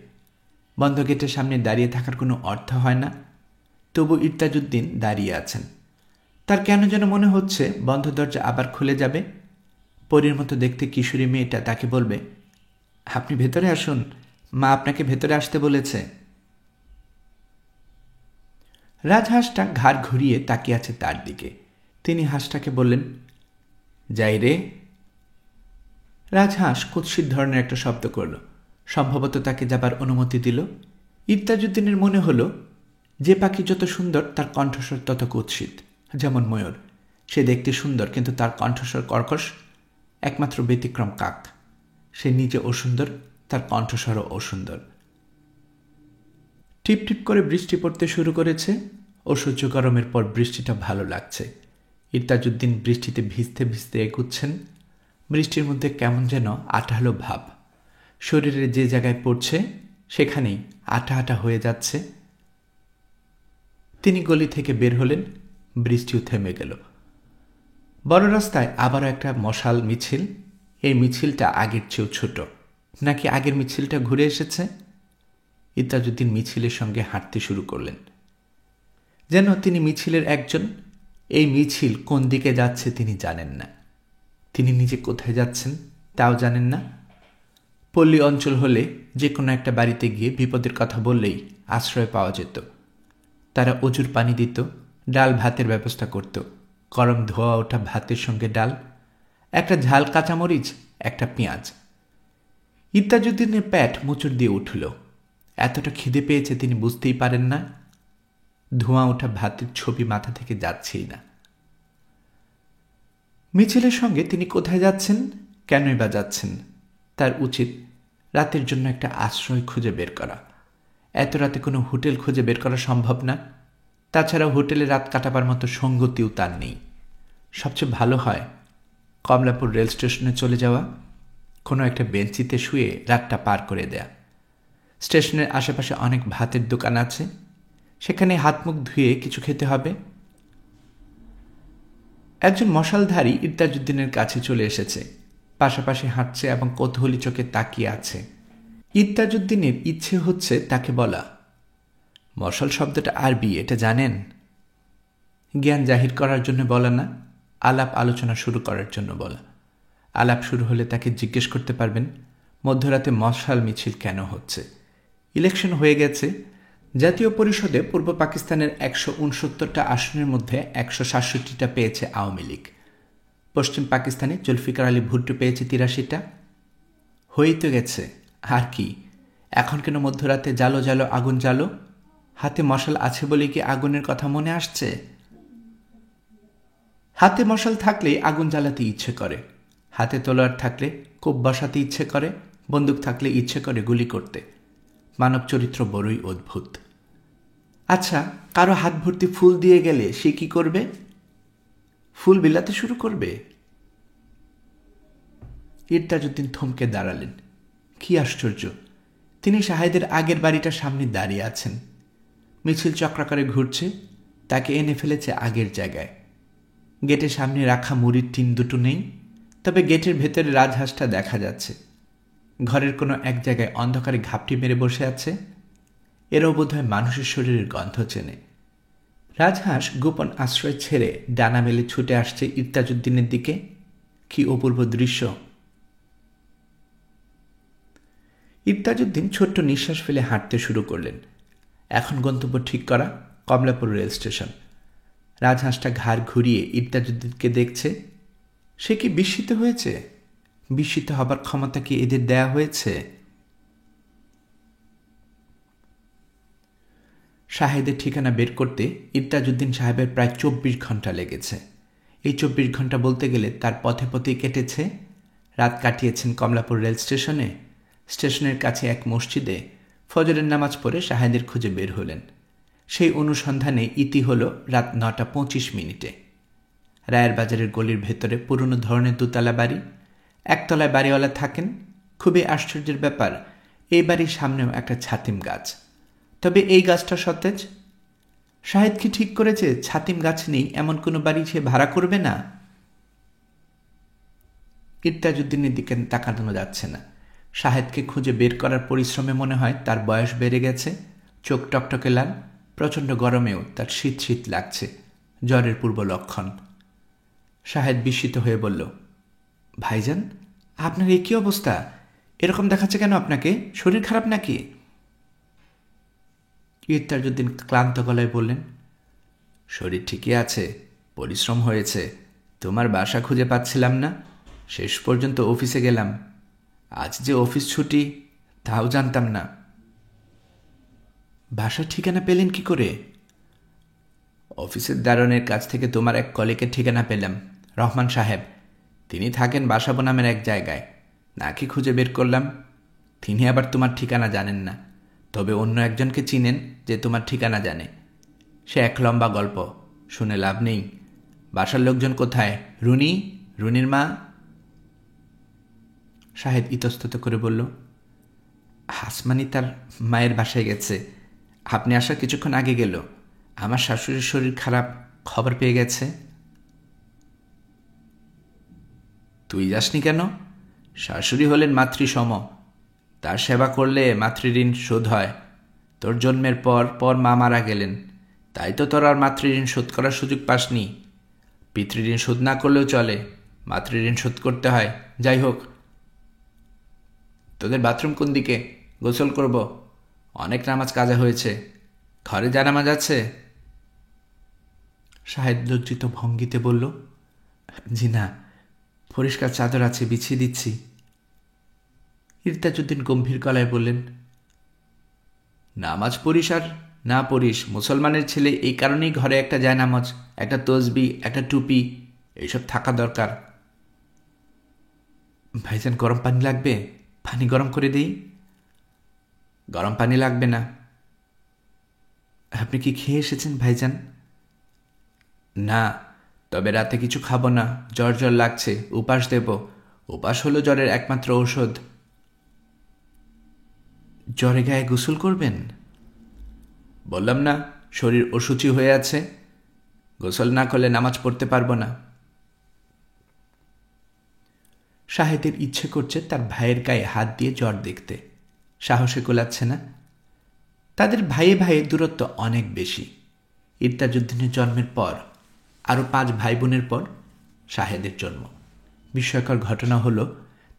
বন্ধ গেটের সামনে দাঁড়িয়ে থাকার কোনো অর্থ হয় না। তবু ইত্তাজউদ্দিন দাঁড়িয়ে আছেন। তার কেন যেন মনে হচ্ছে বন্ধ দরজা আবার খুলে যাবে। পরীর মতো দেখতে কিশোরী মেয়েটা তাকে বলবে, আপনি ভেতরে আসুন, মা আপনাকে ভেতরে আসতে বলেছে। রাজহাঁসটা ঘাড় ঘুরিয়ে তাকিয়ে আছে তার দিকে। তিনি হাঁসটাকে বললেন, যাই রে। রাজহাঁস কুৎসিত ধরনের একটা শব্দ করল, সম্ভবত তাকে যাবার অনুমতি দিল। ইত্তাজউদ্দিনের মনে হলো, যে পাখি যত সুন্দর তার কণ্ঠস্বর তত কুৎসিত। যেমন ময়ূর, সে দেখতে সুন্দর কিন্তু তার কণ্ঠস্বর কর্কশ। একমাত্র ব্যতিক্রম কাক, সে নিজে অসুন্দর, তার কণ্ঠস্বরও অসুন্দর। টিপ টিপ করে বৃষ্টি পড়তে শুরু করেছে। অসহ্য গরমের পর বৃষ্টিটা ভালো লাগছে। ইত্তাজউদ্দিন বৃষ্টিতে ভিজতে ভিজতে এগুচ্ছেন। বৃষ্টির মধ্যে কেমন যেন আঠালো ভাব, শরীরে যে জায়গায় পড়ছে সেখানেই আঠা আঠা হয়ে যাচ্ছে। তিনি গলি থেকে বের হলেন। বৃষ্টিও থেমে গেল। বড় রাস্তায় আবারও একটা মশাল মিছিল। এই মিছিলটা আগের চেয়েও ছোট, নাকি আগের মিছিলটা ঘুরে এসেছে? ইত্তাজউদ্দিন মিছিলের সঙ্গে হাঁটতে শুরু করলেন, যেন তিনি মিছিলের একজন। এই মিছিল কোন দিকে যাচ্ছে তিনি জানেন না। তিনি নিজে কোথায় যাচ্ছেন তাও জানেন না। পল্লী অঞ্চল হলে যে কোনো একটা বাড়িতে গিয়ে বিপদের কথা বললেই আশ্রয় পাওয়া যেত। তারা অজুর পানি দিত, ডাল ভাতের ব্যবস্থা করত। গরম ধোয়া ওঠা ভাতের সঙ্গে ডাল, একটা ঝাল কাঁচামরিচ, একটা পেঁয়াজ। ইত্তাজউদ্দিনের পেট মোচড় দিয়ে উঠল। এতটা খিদে পেয়েছে তিনি বুঝতেই পারেন না। ধোঁয়া ওঠা ভাতের ছবি মাথা থেকে যাচ্ছেই না। মিছিলের সঙ্গে তিনি কোথায় যাচ্ছেন, কেনই বা যাচ্ছেন? তার উচিত রাতের জন্য একটা আশ্রয় খুঁজে বের করা। এত রাতে কোনো হোটেল খুঁজে বের করা সম্ভব না। তাছাড়া হোটেলে রাত কাটাবার মতো সঙ্গতিও তার নেই। সবচেয়ে ভালো হয় কমলাপুর রেল স্টেশনে চলে যাওয়া, কোনো একটা বেঞ্চিতে শুয়ে রাতটা পার করে দেয়া। স্টেশনের আশেপাশে অনেক ভাতের দোকান আছে, সেখানে হাত মুখ ধুয়ে কিছু খেতে হবে। একজন মশালধারী ইত্তাজউদ্দিনের কাছে চলে এসেছে, পাশাপাশি হাঁটছে এবং কৌতূহলী চোখে তাকিয়ে আছে। ইত্তাজউদ্দিনের ইচ্ছে হচ্ছে তাকে বলা, মশাল শব্দটা আরবি, এটা জানেন? জ্ঞান জাহির করার জন্য বলা না, আলাপ আলোচনা শুরু করার জন্য বলা। আলাপ শুরু হলে তাকে জিজ্ঞেস করতে পারবেন মধ্যরাতে মশাল মিছিল কেন হচ্ছে। ইলেকশন হয়ে গেছে। জাতীয় পরিষদে পূর্ব পাকিস্তানের 169টা আসনের মধ্যে 167টা পেয়েছে আওয়ামী লীগ। পশ্চিম পাকিস্তানে জুলফিকার আলী ভুট্টো পেয়েছে 83টা। হয়েই তো গেছে, আর কি? এখন কেন মধ্যরাতে জালো জালো আগুন জ্বালো? হাতে মশাল আছে বলে কি আগুনের কথা মনে আসছে? হাতে মশাল থাকলেই আগুন জ্বালাতে ইচ্ছে করে। হাতে তলোয়ার থাকলে কোপ বসাতে ইচ্ছে করে, বন্দুক থাকলে ইচ্ছে করে গুলি করতে। মানব চরিত্র বড়ই অদ্ভুত। আচ্ছা, কারো হাত ভর্তি ফুল দিয়ে গেলে সে কি করবে? ফুল বিলাতে শুরু করবে। ইরতাজউদ্দিন থমকে দাঁড়ালেন। কি আশ্চর্য! তিনি শাহেদের আগের বাড়িটার সামনে দাঁড়িয়ে আছেন। মিছিল চক্রাকারে ঘুরছে, তাকে এনে ফেলেছে আগের জায়গায়। গেটের সামনে রাখা মুড়ির টিন দুটো নেই, তবে গেটের ভেতরে রাজহাঁসটা দেখা যাচ্ছে। ঘরের কোনো এক জায়গায় অন্ধকারে ঘাপটি মেরে বসে আছে। এরাও বোধহয় মানুষের শরীরের গন্ধ চেনে। রাজহাঁস গোপন আশ্রয় ছেড়ে ডানা মেলে ছুটে আসছে ইরতাজউদ্দিনের দিকে। কি অপূর্ব দৃশ্য! ইরতাজউদ্দিন ছোট্ট নিঃশ্বাস ফেলে হাঁটতে শুরু করলেন। এখন গন্তব্য ঠিক করা কমলাপুর রেল স্টেশন। রাজহাঁসটা ঘাড় ঘুরিয়ে ইরতাজউদ্দিনকে দেখছে। সে কি বিস্মিত হয়েছে? বিস্মিত হবার ক্ষমতা কি এদের দেয়া হয়েছে? শাহেদের ঠিকানা বের করতে ইরতাজউদ্দিন সাহেবের প্রায় 24 ঘন্টা লেগেছে। এই 24 ঘন্টা বলতে গেলে তার পথে পথেই কেটেছে। রাত কাটিয়েছেন কমলাপুর রেল স্টেশনে। স্টেশনের কাছে এক মসজিদে ফজরের নামাজ পড়ে শাহেদের খুঁজে বের হলেন। সেই অনুসন্ধানে ইতি হল রাত 9:25। রায়ের বাজারের গলির ভেতরে পুরনো ধরনের দোতলা বাড়ি। একতলায় বাড়িওয়ালা থাকেন। খুবই আশ্চর্যের ব্যাপার, এই বাড়ির সামনেও একটা ছাতিম গাছ। তবে এই গাছটা সতেজ। শাহেদ কি ঠিক করেছে ছাতিম গাছ নেই এমন কোনো বাড়ি সে ভাড়া করবে না? ইরতাজউদ্দিনের দিকে তাকানো যাচ্ছে না। শাহেদকে খুঁজে বের করার পরিশ্রমে মনে হয় তার বয়স বেড়ে গেছে। চোখ টকটকে লাল। প্রচণ্ড গরমেও তার শীত শীত লাগছে, জ্বরের পূর্ব লক্ষণ। শাহেদ বিস্মিত হয়ে বলল, ভাইজান, আপনার এই কী অবস্থা? এরকম দেখাচ্ছে কেন আপনাকে? শরীর খারাপ নাকি? ইরতাজউদ্দিন ক্লান্ত গলায় বললেন, শরীর ঠিকই আছে, পরিশ্রম হয়েছে। তোমার বাসা খুঁজে পাচ্ছিলাম না, শেষ পর্যন্ত অফিসে গেলাম। আজ যে অফিস ছুটি তাও জানতাম না। বাসার ঠিকানা পেলেন কি করে? অফিসের দারোয়ানের কাছ থেকে তোমার এক কলিগের ঠিকানা পেলাম, রহমান সাহেব। তিনি থাকেন বাসাবো নামের এক জায়গায়। নাকি খুঁজে বের করলাম। তিনি আবার তোমার ঠিকানা জানেন না, তবে অন্য একজনকে চিনেন যে তোমার ঠিকানা জানে। সে এক লম্বা গল্প, শুনে লাভ নেই। বাসার লোকজন কোথায়? রুনির মা? শাহেদ ইতস্তত করে বলল, হাসমানি তার মায়ের বাসায় গেছে। আপনি আসার কিছুক্ষণ আগে গেল। আমার শাশুড়ির শরীর খারাপ, খবর পেয়ে গেছে। তুই যাসনি কেন? শাশুড়ি হলেন মাতৃসম, তার সেবা করলে মাতৃঋণ শোধ হয়। তোর জন্মের পর পর মা মারা গেলেন, তাই তো তোর আর মাতৃঋণ শোধ করার সুযোগ পাসনি। পিতৃঋণ শোধ না করলেও চলে, মাতৃঋণ শোধ করতে হয়। যাই হোক, তোদের বাথরুম কোন দিকে? গোসল করব। অনেক নামাজ কাজা হয়েছে। ঘরে জানামাজ আছে? শাহেদ লজ্জিত ভঙ্গিতে বলল, জি না, পরিষ্কার চাদর আছে, বিছিয়ে দিচ্ছি। ইরতাজউদ্দিন গম্ভীর গলায় বললেন, নামাজ পড়িস আর না পড়িস, মুসলমানের ছেলে, এই কারণেই ঘরে একটা জায়নামাজ, একটা তসবি, একটা টুপি, এইসব থাকা দরকার। ভাইজান, গরম পানি লাগবে? পানি গরম করে দিই? গরম পানি লাগবে না। আপনি কি খেয়ে এসেছেন ভাইজান? না, তবে রাতে কিছু খাবো না, জ্বর জ্বর লাগছে, উপাস দেব। উপাস হলো জ্বরের একমাত্র ঔষধ। জ্বরে গায়ে গোসল করবেন? বললাম না, শরীর অসুচি হয়ে আছে, গোসল না করলে নামাজ পড়তে পারবো না। শাহেদের ইচ্ছে করছে তার ভাইয়ের গায়ে হাত দিয়ে জ্বর দেখতে, সাহসে কোলাচ্ছে না। তাদের ভাইয়ে ভাইয়ে দূরত্ব অনেক বেশি। ইরতাজউদ্দিনের জন্মের পর আরও 5 ভাই বোনের পর শাহেদের জন্ম। বিস্ময়কর ঘটনা হলো,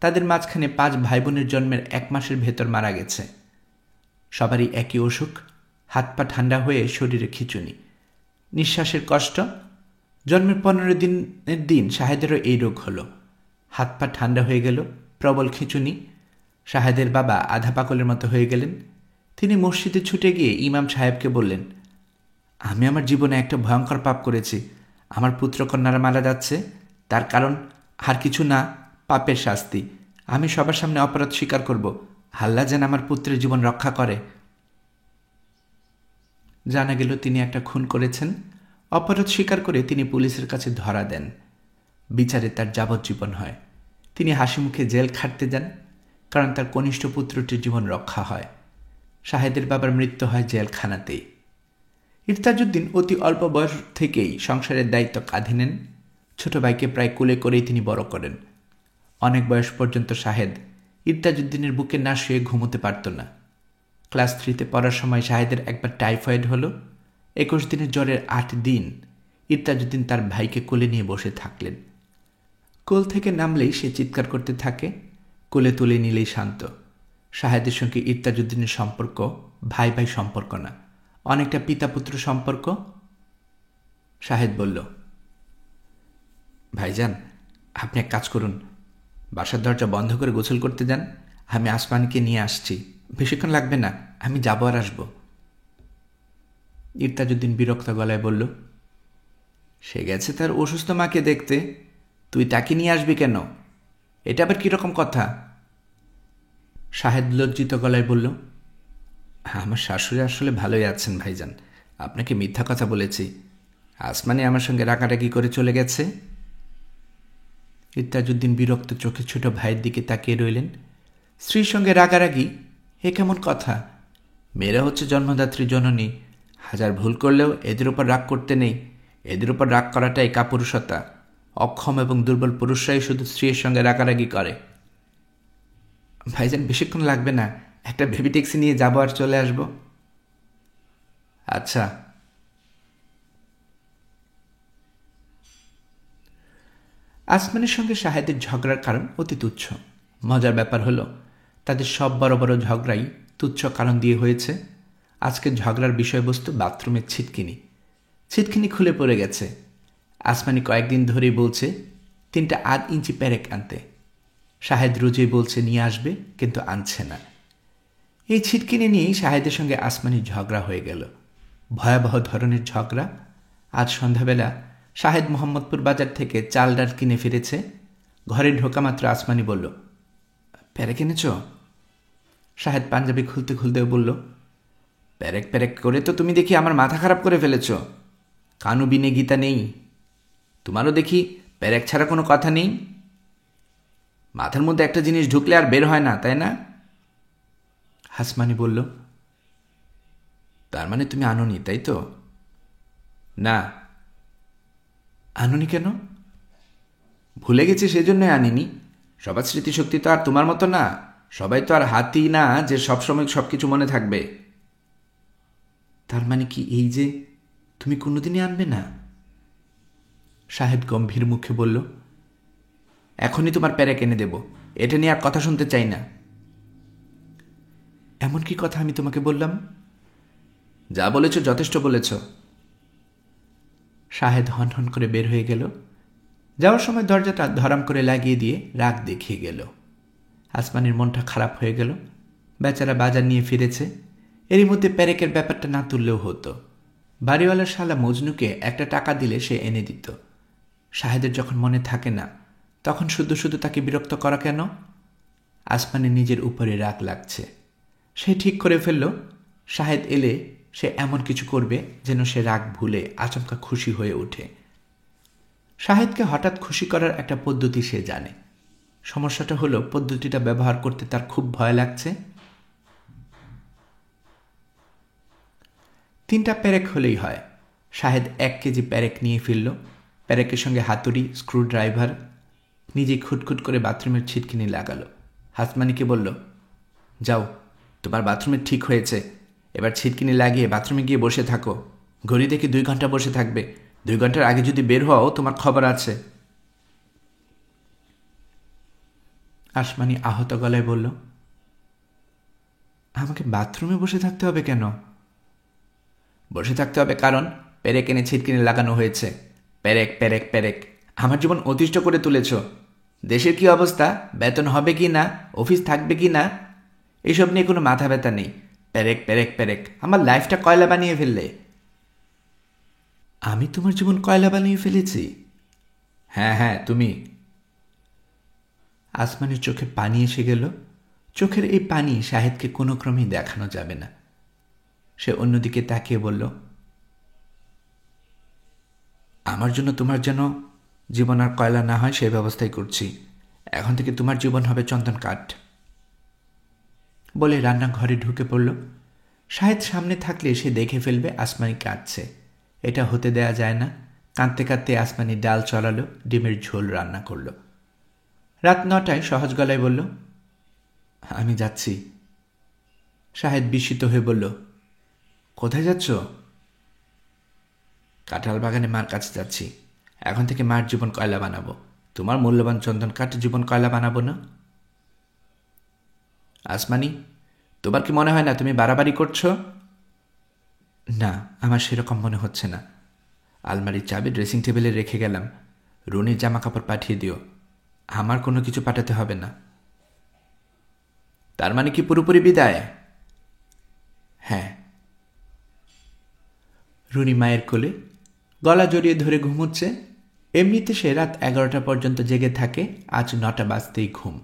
তাদের মাঝখানে 5 ভাই বোনের জন্মের 1 মাসের ভেতর মারা গেছে। সবারই একই অসুখ, হাত পা ঠান্ডা হয়ে শরীরে খিঁচুনি, নিঃশ্বাসের কষ্ট। জন্মের 15 দিনের দিন শাহেদেরও এই রোগ হলো। হাত পা ঠান্ডা হয়ে গেল, প্রবল খিঁচুনি। শাহেদের বাবা আধা পাগলের মতো হয়ে গেলেন। তিনি মসজিদে ছুটে গিয়ে ইমাম সাহেবকে বললেন, আমি আমার জীবনে একটা ভয়ঙ্কর পাপ করেছি। আমার পুত্রকন্যারা মারা যাচ্ছে, তার কারণ আর কিছু না, পাপের শাস্তি। আমি সবার সামনে অপরাধ স্বীকার করব। আল্লাহ যেন আমার পুত্রের জীবন রক্ষা করে। জানা গেল তিনি একটা খুন করেছেন। অপরাধ স্বীকার করে তিনি পুলিশের কাছে ধরা দেন। বিচারে তার যাবজ্জীবন হয়। তিনি হাসিমুখে জেল খাটতে যান, কারণ তার কনিষ্ঠ পুত্রটির জীবন রক্ষা হয়। শাহেদের বাবার মৃত্যু হয় জেলখানাতেই। ইরতাজউদ্দিন অতি অল্প বয়স থেকেই সংসারের দায়িত্ব কাঁধে নেন। ছোট ভাইকে প্রায় কোলে করেই তিনি বড় করেন। অনেক বয়স পর্যন্ত শাহেদ ইরতাজউদ্দিনের বুকে না শুয়ে ঘুমোতে পারত না। ক্লাস 3-তে পড়ার সময় শাহেদের একবার টাইফয়েড হলো। 21 দিনের জ্বরের 8 দিন ইরতাজউদ্দিন তার ভাইকে কোলে নিয়ে বসে থাকলেন। কোল থেকে নামলেই সে চিৎকার করতে থাকে, কোলে তুলে নিলেই শান্ত। শাহেদের সঙ্গে ইরতাজউদ্দিনের সম্পর্ক ভাই ভাই সম্পর্ক না, অনেকটা পিতা পুত্র সম্পর্ক। শাহেদ বলল, ভাইজান, আপনি এক কাজ করুন, বাসার দরজা বন্ধ করে গোসল করতে যান। আমি আসমানকে নিয়ে আসছি, বেশিক্ষণ লাগবে না, আমি যাব আর আসব। ইরতাজউদ্দিন বিরক্ত গলায় বলল, সে গেছে তার অসুস্থ মাকে দেখতে, তুই তাকে নিয়ে আসবি কেন? এটা আবার কীরকম কথা? শাহেদ লজ্জিত গলায় বলল, আমার শাশুড়ি আসলে ভালোই আছেন ভাইজান, আপনাকে মিথ্যা কথা বলেছি। আসমানি আমার সঙ্গে রাগারাগি করে চলে গেছে। ইরতাজউদ্দিন বিরক্ত চোখে ছোট ভাইয়ের দিকে তাকিয়ে রইলেন। স্ত্রীর সঙ্গে রাগারাগি, এ কেমন কথা? মেয়েরা হচ্ছে জন্মদাত্রী জননী, হাজার ভুল করলেও এদের উপর রাগ করতে নেই। এদের উপর রাগ করাটাই কাপুরুষতা। অক্ষম এবং দুর্বল পুরুষরাই শুধু স্ত্রীর সঙ্গে রাগারাগি করে। ভাইজান, বেশিক্ষণ লাগবে না, একটা বেবি ট্যাক্সি নিয়ে যাবো আর চলে আসব। আচ্ছা। আসমানের সঙ্গে শাহেদের ঝগড়ার কারণ অতি তুচ্ছ। মজার ব্যাপার হলো, তাদের সব বড় বড় ঝগড়াই তুচ্ছ কারণ দিয়ে হয়েছে। আজকের ঝগড়ার বিষয়বস্তু বাথরুমের ছিটকিনি। ছিটকিনি খুলে পড়ে গেছে। আসমানি কয়েকদিন ধরেই বলছে 3টা 8 ইঞ্চি প্যারেক আনতে। শাহেদ রোজই বলছে নিয়ে আসবে, কিন্তু আনছে না। এই ছিটকিনি নিয়েই শাহেদের সঙ্গে আসমানির ঝগড়া হয়ে গেল। ভয়াবহ ধরনের ঝগড়া। আজ সন্ধ্যাবেলা শাহেদ মোহাম্মদপুর বাজার থেকে চাল ডাল কিনে ফিরেছে। ঘরে ঢোকা মাত্র আসমানি বলল, প্যারেক এনেছ? শাহেদ পাঞ্জাবি খুলতে খুলতেও বলল, প্যারেক প্যারেক করে তো তুমি দেখি আমার মাথা খারাপ করে ফেলেছ। কানু বিনে গীতা নেই। তোমারও দেখি প্যারেক ছাড়া কোনো কথা নেই। মাথার মধ্যে একটা জিনিস ঢুকলে আর বের হয় না, তাই না? আসমানি বলল, তার মানে তুমি আনোনি, তাই তো? না। আনোনি কেন? ভুলে গেছি, সেজন্যই আনিনি। সবার স্মৃতিশক্তি তো আর তোমার মতো না। সবাই তো আর হাতি না যে সবসময় সব কিছু মনে থাকবে। তার মানে কি এই যে তুমি কোনোদিনই আনবে না? শাহেদ গম্ভীর মুখে বলল, এখনই তোমার প্যারেক এনে দেব, এটা নিয়ে আর কথা শুনতে চাই না। এমন কি কথা আমি তোমাকে বললাম? যা বলেছ যথেষ্ট বলেছ। শাহেদ হন হন করে বের হয়ে গেল। যাওয়ার সময় দরজাটা ধরাম করে লাগিয়ে দিয়ে রাগ দেখিয়ে গেল। আসমানির মনটা খারাপ হয়ে গেল। বেচারা বাজার নিয়ে ফিরেছে। এরই মধ্যে প্যারেকের ব্যাপারটা না তুললেও হতো। বাড়িওয়ালার শালা মজনুকে একটা টাকা দিলে সে এনে দিত। শাহেদের যখন মনে থাকে না, তখন শুধু শুধু তাকে বিরক্ত করা কেন? আসমানের নিজের উপরে রাগ লাগছে। সে ঠিক করে ফেলল, শাহেদ এলে সে এমন কিছু করবে যেন সে রাগ ভুলে আচমকা খুশি হয়ে ওঠে। শাহেদকে হঠাৎ খুশি করার একটা পদ্ধতি সে জানে। সমস্যাটা হলো, পদ্ধতিটা ব্যবহার করতে তার খুব ভয় লাগছে। 3টা প্যারেক হলেই হয়। শাহেদ 1 কেজি প্যারেক নিয়ে ফিরল। প্যারেকের সঙ্গে হাতুড়ি, স্ক্রুড্রাইভার। নিজে খুটখুট করে বাথরুমের ছিটকিনি লাগালো। আসমানিকে বলল, যাও, তোমার বাথরুমে ঠিক হয়েছে। এবার ছিটকিনি লাগিয়ে বাথরুমে গিয়ে বসে থাকো। ঘড়ি দেখে 2 ঘন্টা বসে থাকবে। 2 ঘন্টার আগে যদি বের হও, তোমার খবর আছে। আসমানি আহত গলায় বলল, আমাকে বাথরুমে বসে থাকতে হবে কেন? বসে থাকতে হবে কারণ প্যারেক এনে ছিটকিনি লাগানো হয়েছে। প্যারেক প্যারেক প্যারেক, আমার জীবন অতিষ্ঠ করে তুলেছ। দেশের কি অবস্থা, বেতন হবে কি না, অফিস থাকবে কি না, এসব নিয়ে কোনো মাথা ব্যথা নেই। প্যারেক প্যারেক প্যারেক, আমার লাইফটা কয়লা বানিয়ে ফেললে। আমি তোমার জীবন কয়লা বানিয়ে ফেলেছি? হ্যাঁ হ্যাঁ, তুমি। আসমানের চোখে পানি এসে গেল। চোখের এই পানি শাহেদকে কোনো ক্রমেই দেখানো যাবে না। সে অন্যদিকে তাকিয়ে বলল, আমার জন্য তোমার যেন জীবন আর কয়লা না হয় সেই ব্যবস্থাই করছি। এখন থেকে তোমার জীবন হবে চন্দন কাঠ। বলে রান্নাঘরে ঢুকে পড়ল। শাহেদ সামনে থাকলে সে দেখে ফেলবে আসমানি কাঁদছে। এটা হতে দেয়া যায় না। কাঁদতে কাঁদতে আসমানি ডাল চড়ালো, ডিমের ঝোল রান্না করল। রাত 9টায় সহজ গলায় বলল, আমি যাচ্ছি। শাহেদ বিস্মিত হয়ে বলল, কোথায় যাচ্ছ? কাঁঠাল বাগানে মার কাছে যাচ্ছি। এখন থেকে মার জীবন কয়লা বানাবো। তোমার মূল্যবান চন্দন কাঠ জীবন কয়লা বানাবো না। আসমানি, তোমার কি মনে হয় না তুমি বাড়াবাড়ি করছো? না, আমার সেরকম মনে হচ্ছে না। আলমারির চাবি ড্রেসিং টেবিলে রেখে গেলাম। রুনির জামা কাপড় পাঠিয়ে দিও। আমার কোনো কিছু পাঠাতে হবে না। তার মানে কি পুরোপুরি বিদায়? হ্যাঁ। রুনি মায়ের কোলে গলা জড়িয়ে ধরে ঘুমোচ্ছে। এমনিতে সে রাত 11টা পর্যন্ত জেগে থাকে, আজ 9টা বাজতেই ঘুম।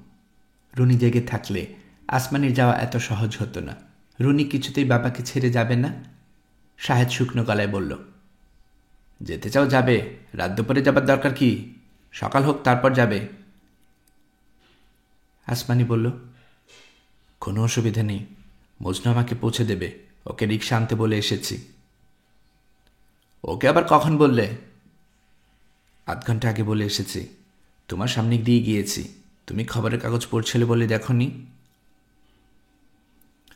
রুনি জেগে থাকলে আসমানির যাওয়া এত সহজ হতো না। রুনি কিছুতেই বাবাকে ছেড়ে যাবে না। শাহেদ শুকনো গলায় বলল, যেতে চাও যাবে, রাত দুপুরে যাবার দরকার কি? সকাল হোক তারপর যাবে। আসমানি বলল, কোনো অসুবিধা নেই, মজনু আমাকে পৌঁছে দেবে। ওকে রিক্সা আনতে বলে এসেছি। ওকে আবার কখন বললে? আধ ঘন্টা আগে বলে এসেছি। তোমার সামনে দিয়ে গিয়েছি, তুমি খবরের কাগজ পড়ছিলে বলে দেখনি।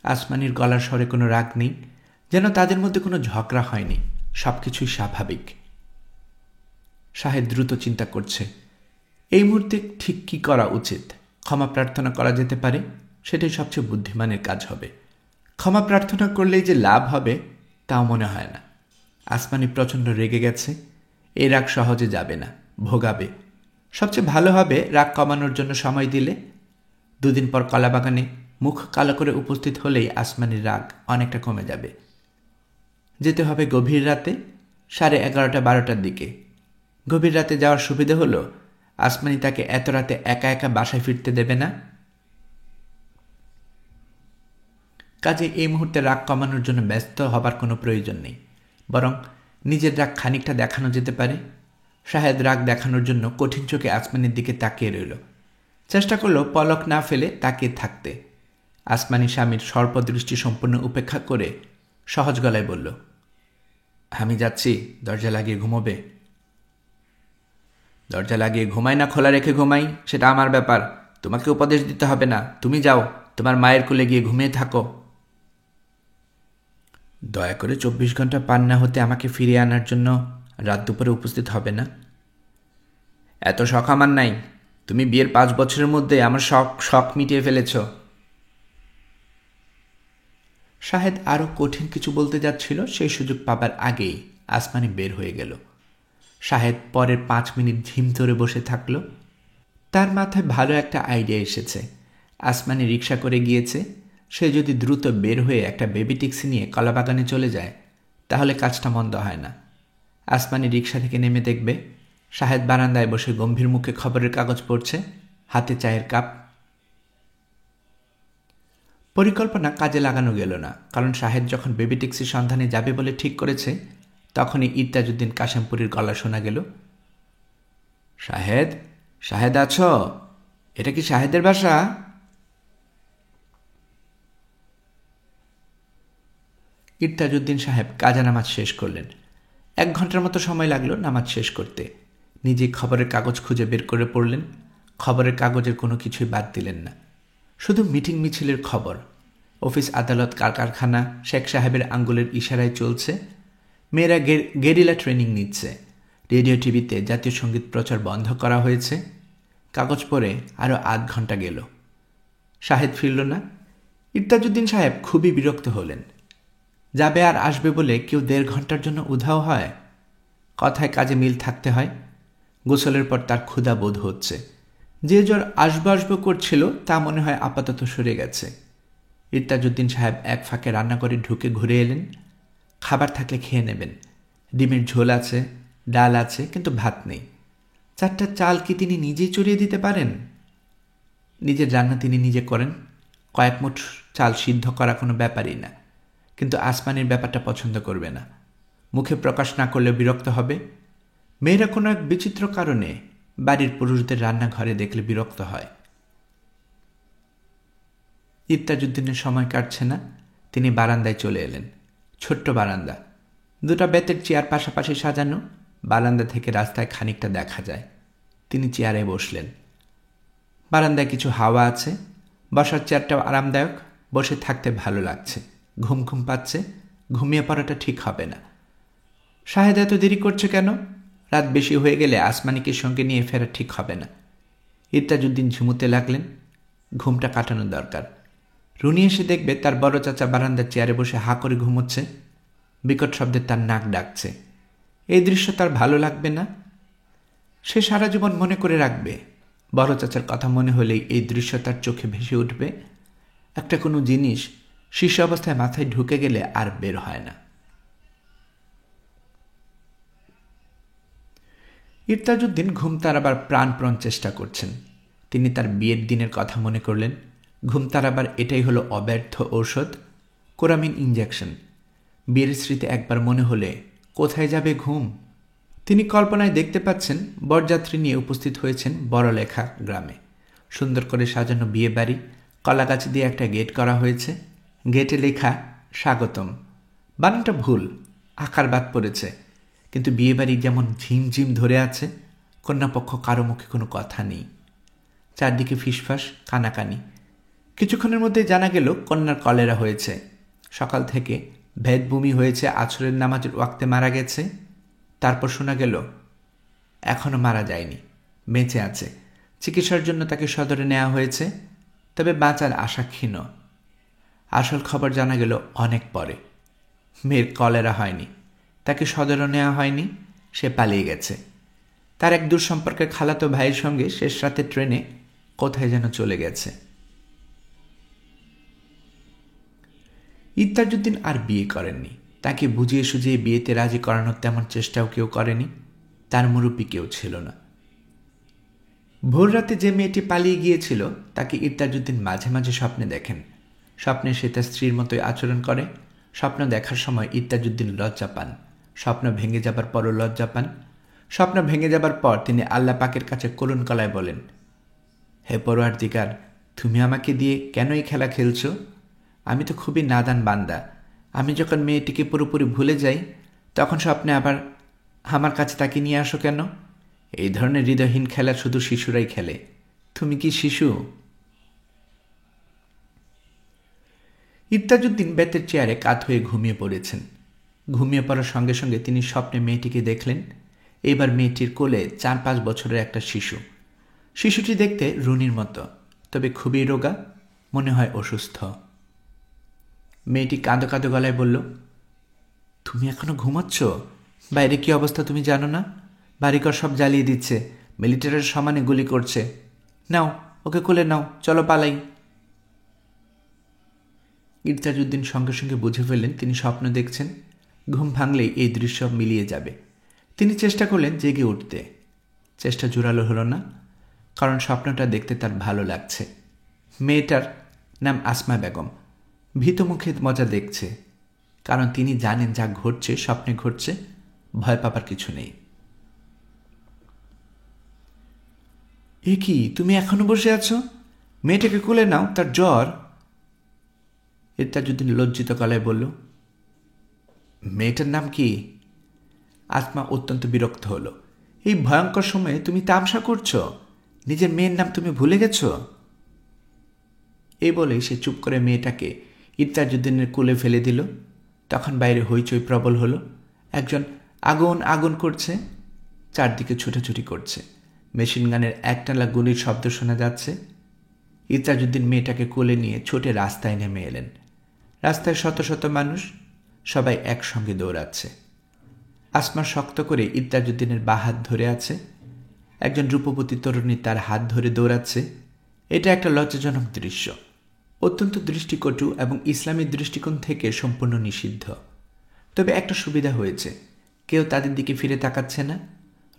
আসমানির গলার স্বরে কোনো রাগ নেই, যেন তাদের মধ্যে কোনো ঝগড়া হয়নি। সব কিছুই স্বাভাবিক। শাহেদ দ্রুত চিন্তা করছে, এই মুহূর্তে ঠিক কী করা উচিত। ক্ষমা প্রার্থনা করা যেতে পারে, সেটাই সবচেয়ে বুদ্ধিমানের কাজ হবে। ক্ষমা প্রার্থনা করলেই যে লাভ হবে তাও মনে হয় না। আসমানি প্রচণ্ড রেগে গেছে। এই রাগ সহজে যাবে না, ভোগাবে। সবচেয়ে ভালো হবে রাগ কমানোর জন্য সময় দিলে। 2 দিন পর কলাবাগানে মুখ কালো করে উপস্থিত হলেই আসমানির রাগ অনেকটা কমে যাবে। যেতে হবে গভীর রাতে, 11:30 12টার দিকে। গভীর রাতে যাওয়ার সুবিধা হলো আসমানি তাকে এত রাতে একা একা বাসায় ফিরতে দেবে না। কাজে এই মুহূর্তে রাগ কমানোর জন্য ব্যস্ত হবার কোনো প্রয়োজন নেই, বরং নিজের রাগ খানিকটা দেখানো যেতে পারে। শাহেদ রাগ দেখানোর জন্য কঠিন চোখে আসমানির দিকে তাকিয়ে রইল। চেষ্টা করল পলক না ফেলে তাকিয়ে থাকতে। আসমানি স্বামীর সর্পদৃষ্টি সম্পূর্ণ উপেক্ষা করে সহজ গলায় বলল, আমি যাচ্ছি, দরজা লাগিয়ে ঘুমোবে। দরজা লাগিয়ে ঘুমাই না খোলা রেখে ঘুমাই সেটা আমার ব্যাপার, তোমাকে উপদেশ দিতে হবে না। তুমি যাও, তোমার মায়ের কোলে গিয়ে ঘুমিয়ে থাকো। দয়া করে 24 ঘন্টা পার না হতে আমাকে ফিরিয়ে আনার জন্য রাত দুপুরে উপস্থিত হবে না। এত শখ আমার নাই। তুমি বিয়ের 5 বছরের মধ্যে আমার শখ মিটিয়ে ফেলেছ। শাহেদ আরও কঠিন কিছু বলতে যাচ্ছিল, সেই সুযোগ পাবার আগেই আসমানি বের হয়ে গেল। শাহেদ পরের 5 মিনিট ঝিম ধরে বসে থাকল। তার মাথায় ভালো একটা আইডিয়া এসেছে। আসমানি রিক্সা করে গিয়েছে, সে যদি দ্রুত বের হয়ে একটা বেবি ট্যাক্সি নিয়ে কলাবাগানে চলে যায় তাহলে কাজটা মন্দ হয় না। আসমানি রিক্সা থেকে নেমে দেখবে শাহেদ বারান্দায় বসে গম্ভীর মুখে খবরের কাগজ পড়ছে, হাতে চায়ের কাপ। পরিকল্পনা কাজে লাগানো গেল না, কারণ শাহেদ যখন বেবি ট্যাক্সির সন্ধানে যাবে বলে ঠিক করেছে তখনই ইরতাজউদ্দিন কাশেমপুরীর গলা শোনা গেল। শাহেদ, শাহেদ আছো? এটা কি শাহেদের বাসা? ইরতাজউদ্দিন সাহেব কাজা নামাজ শেষ করলেন। 1 ঘন্টার মতো সময় লাগলো নামাজ শেষ করতে। নিজে খবরের কাগজ খুঁজে বের করে পড়লেন। খবরের কাগজের কোনো কিছুই বাদ দিলেন না, শুধু মিটিং মিছিলের খবর। অফিস আদালত কারখানা শেখ সাহেবের আঙ্গুলের ইশারায় চলছে। মেয়েরা গেরিলা ট্রেনিং নিচ্ছে। রেডিও টিভিতে জাতীয় সঙ্গীত প্রচার বন্ধ করা হয়েছে। কাগজ পড়ে আরও 8 ঘন্টা গেল। শাহেদ ফিরল না। ইরতাজউদ্দিন সাহেব খুবই বিরক্ত হলেন। যাবে আর আসবে বলে কেউ 1.5 ঘন্টার জন্য উধাও হয়? কথায় কাজে মিল থাকতে হয়। গোসলের পর তার ক্ষুধা বোধ হচ্ছে। যে জ্বর আসবো করছিল তা মনে হয় আপাতত সরে গেছে। ইরতাজউদ্দিন সাহেব এক ফাঁকে রান্নাঘরে ঢুকে ঘুরে এলেন। খাবার থাকলে খেয়ে নেবেন। ডিমের ঝোল আছে, ডাল আছে, কিন্তু ভাত নেই। 4টা চাল কি তিনি নিজেই চড়িয়ে দিতে পারেন? নিজের রান্না তিনি নিজে করেন। কয়েক মুঠ চাল সিদ্ধ করা কোনো ব্যাপারই না। কিন্তু আসমানির ব্যাপারটা পছন্দ করবে না। মুখে প্রকাশ না করলে বিরক্ত হবে। মেয়েরা কোনো এক বিচিত্র কারণে বাড়ির পুরুষদের রান্নাঘরে দেখলে বিরক্ত হয়। ইত্তাজউদ্দিনের সময় কাটছে না। তিনি বারান্দায় চলে এলেন। ছোট্ট বারান্দা, দুটা বেতের চেয়ার পাশাপাশি সাজানো। বারান্দা থেকে রাস্তায় খানিকটা দেখা যায়। তিনি চেয়ারে বসলেন। বারান্দায় কিছু হাওয়া আছে, বসার চেয়ারটাও আরামদায়ক, বসে থাকতে ভালো লাগছে। ঘুম ঘুম পাচ্ছে, ঘুমিয়ে পড়াটা ঠিক হবে না। শাহেদ এত দেরি করছে কেন? রাত বেশি হয়ে গেলে আসমানিকে সঙ্গে নিয়ে ফেরা ঠিক হবে না। ইত্তাজউদ্দিন ঝুমুতে লাগলেন। ঘুমটা কাটানো দরকার। রুনি এসে দেখবে তার বড় চাচা বারান্দার চেয়ারে বসে হা করে ঘুমোচ্ছে। বিকট শব্দে তার নাক ডাকছে। এই দৃশ্য তার ভালো লাগবে না। সে সারা জীবন মনে করে রাখবে। বড় চাচার কথা মনে হলেই এই দৃশ্য তার চোখে ভেসে উঠবে। একটা কোনো জিনিস শিশু অবস্থায় মাথায় ঢুকে গেলে আর বের হয় না। ইত্তাজউদ্দিন ঘুম তাড়াবার প্রাণপণ চেষ্টা করছেন। তিনি তার বিয়ের দিনের কথা মনে করলেন। ঘুম তাড়াবার এটাই হলো অব্যর্থ ঔষধ, কোরামিন ইঞ্জেকশন। বিয়ের স্মৃতি একবার মনে হলে কোথায় যাবে ঘুম? তিনি কল্পনায় দেখতে পাচ্ছেন বরযাত্রী নিয়ে উপস্থিত হয়েছেন বড়লেখা গ্রামে। সুন্দর করে সাজানো বিয়ে বাড়ি, কলাগাছ দিয়ে একটা গেট করা হয়েছে। গেটে লেখা স্বাগতম। বানানটা ভুল, আকার বাদ পড়েছে। কিন্তু বিয়েবাড়ি যেমন ঝিমঝিম ধরে আছে, কন্যাপক্ষ কারো মুখে কোনো কথা নেই। চারদিকে ফিসফাস, কানাকানি। কিছুক্ষণের মধ্যে জানা গেল কন্যার কলেরা হয়েছে। সকাল থেকে ভেদভূমি হয়েছে, আছরের নামাজের ওয়াক্তে মারা গেছে। তারপর শোনা গেল এখনও মারা যায়নি, বেঁচে আছে। চিকিৎসার জন্য তাকে সদরে নেওয়া হয়েছে, তবে বাঁচার আশা ক্ষীণ। আসল খবর জানা গেল অনেক পরে। মেয়ের কলেরা হয়নি, তাকে সদরে নেওয়া হয়নি, সে পালিয়ে গেছে। তার এক দূর সম্পর্কের খালাতো ভাইয়ের সঙ্গে শেষ রাতে ট্রেনে কোথায় যেন চলে গেছে। ইত্তাজউদ্দিন আর বিয়ে করেননি। তাকে বুঝিয়ে সুঝিয়ে বিয়েতে রাজি করানোর তেমন চেষ্টাও কেউ করেনি। তার মুরব্বী কেউ ছিল না। ভোর রাতে যে মেয়েটি পালিয়ে গিয়েছিল তাকে ইত্তাজউদ্দিন মাঝে মাঝে স্বপ্নে দেখেন। স্বপ্নে সে তার স্ত্রীর মতোই আচরণ করে। স্বপ্ন দেখার সময় ইত্তাজউদ্দিন লজ্জা পান। স্বপ্ন ভেঙে যাবার পরও লজ্জা পান। স্বপ্ন ভেঙে যাবার পর তিনি আল্লাহ পাকের কাছে করুণ গলায় বলেন, হে পরওয়ারদিগার, তুমি আমাকে দিয়ে কেন এই খেলা খেলছ? আমি তো খুবই নাদান বান্দা। আমি যখন মেয়েটিকে পুরোপুরি ভুলে যাই, তখন স্বপ্নে আবার আমার কাছে তাকে নিয়ে আসো কেন? এই ধরনের হৃদয়হীন খেলা শুধু শিশুরাই খেলে। তুমি কি শিশু? ইত্তাজউদ্দিন বেতের চেয়ারে কাত হয়ে ঘুমিয়ে পড়েছেন। ঘুমিয়ে পড়ার সঙ্গে সঙ্গে তিনি স্বপ্নে মেয়েটিকে দেখলেন। এইবার মেয়েটির কোলে 4-5 বছরের একটা শিশু। শিশুটি দেখতে রুনির মতো, তবে খুবই রোগা, মনে হয় অসুস্থ। মেয়েটি কাঁদো কাঁদো গলায় বলল, তুমি এখনো ঘুমাচ্ছ? বাইরে কি অবস্থা তুমি জানো না? বাড়িঘর সব জ্বালিয়ে দিচ্ছে, মিলিটারির সমানে গুলি করছে। নাও, ওকে কোলে নাও, চলো পালাই। ইত্তাজউদ্দিন সঙ্গে সঙ্গে বুঝে ফেললেন তিনি স্বপ্ন দেখছেন। ঘুম ভাঙলেই এই দৃশ্য মিলিয়ে যাবে। তিনি চেষ্টা করলেন জেগে উঠতে। চেষ্টা জোরালো হলো না, কারণ স্বপ্নটা দেখতে তার ভালো লাগছে। মেয়েটার নাম আসমা বেগম। ভীত মুখে মজা দেখছে, কারণ তিনি জানেন যা ঘটছে স্বপ্নে ঘটছে, ভয় পাবার কিছু নেই। এ কি, তুমি এখনো বসে আছো? মেয়েটাকে কোলে নাও, তার জ্বর। ইত্তাজউদ্দিন লজ্জিত গলায় বলল, মেয়েটার নাম কি? আসমা অত্যন্ত বিরক্ত হলো। এই ভয়ঙ্কর সময়ে তুমি তামসা করছো? নিজের মেয়ের নাম তুমি ভুলে গেছ? এই বলেই সে চুপ করে মেয়েটাকে ইত্তাজউদ্দিনের কোলে ফেলে দিল। তখন বাইরে হইচই প্রবল হলো। একজন আগুন আগুন করছে, চারদিকে ছুটাছুটি করছে। মেশিন গানের একটালা গুলির শব্দ শোনা যাচ্ছে। ইত্তাজউদ্দিন মেয়েটাকে কোলে নিয়ে ছোটে রাস্তায় নেমে এলেন। রাস্তায় শত শত মানুষ, সবাই একসঙ্গে দৌড়াচ্ছে। আসমা শক্ত করে ইত্তাজউদ্দিনের বাঁ হাত ধরে আছে। একজন রূপবতী তরুণী তার হাত ধরে দৌড়াচ্ছে। এটা একটা লজ্জাজনক দৃশ্য, অত্যন্ত দৃষ্টিকটু এবং ইসলামী দৃষ্টিকোণ থেকে সম্পূর্ণ নিষিদ্ধ। তবে একটা সুবিধা হয়েছে, কেউ তাদের দিকে ফিরে তাকাচ্ছে না।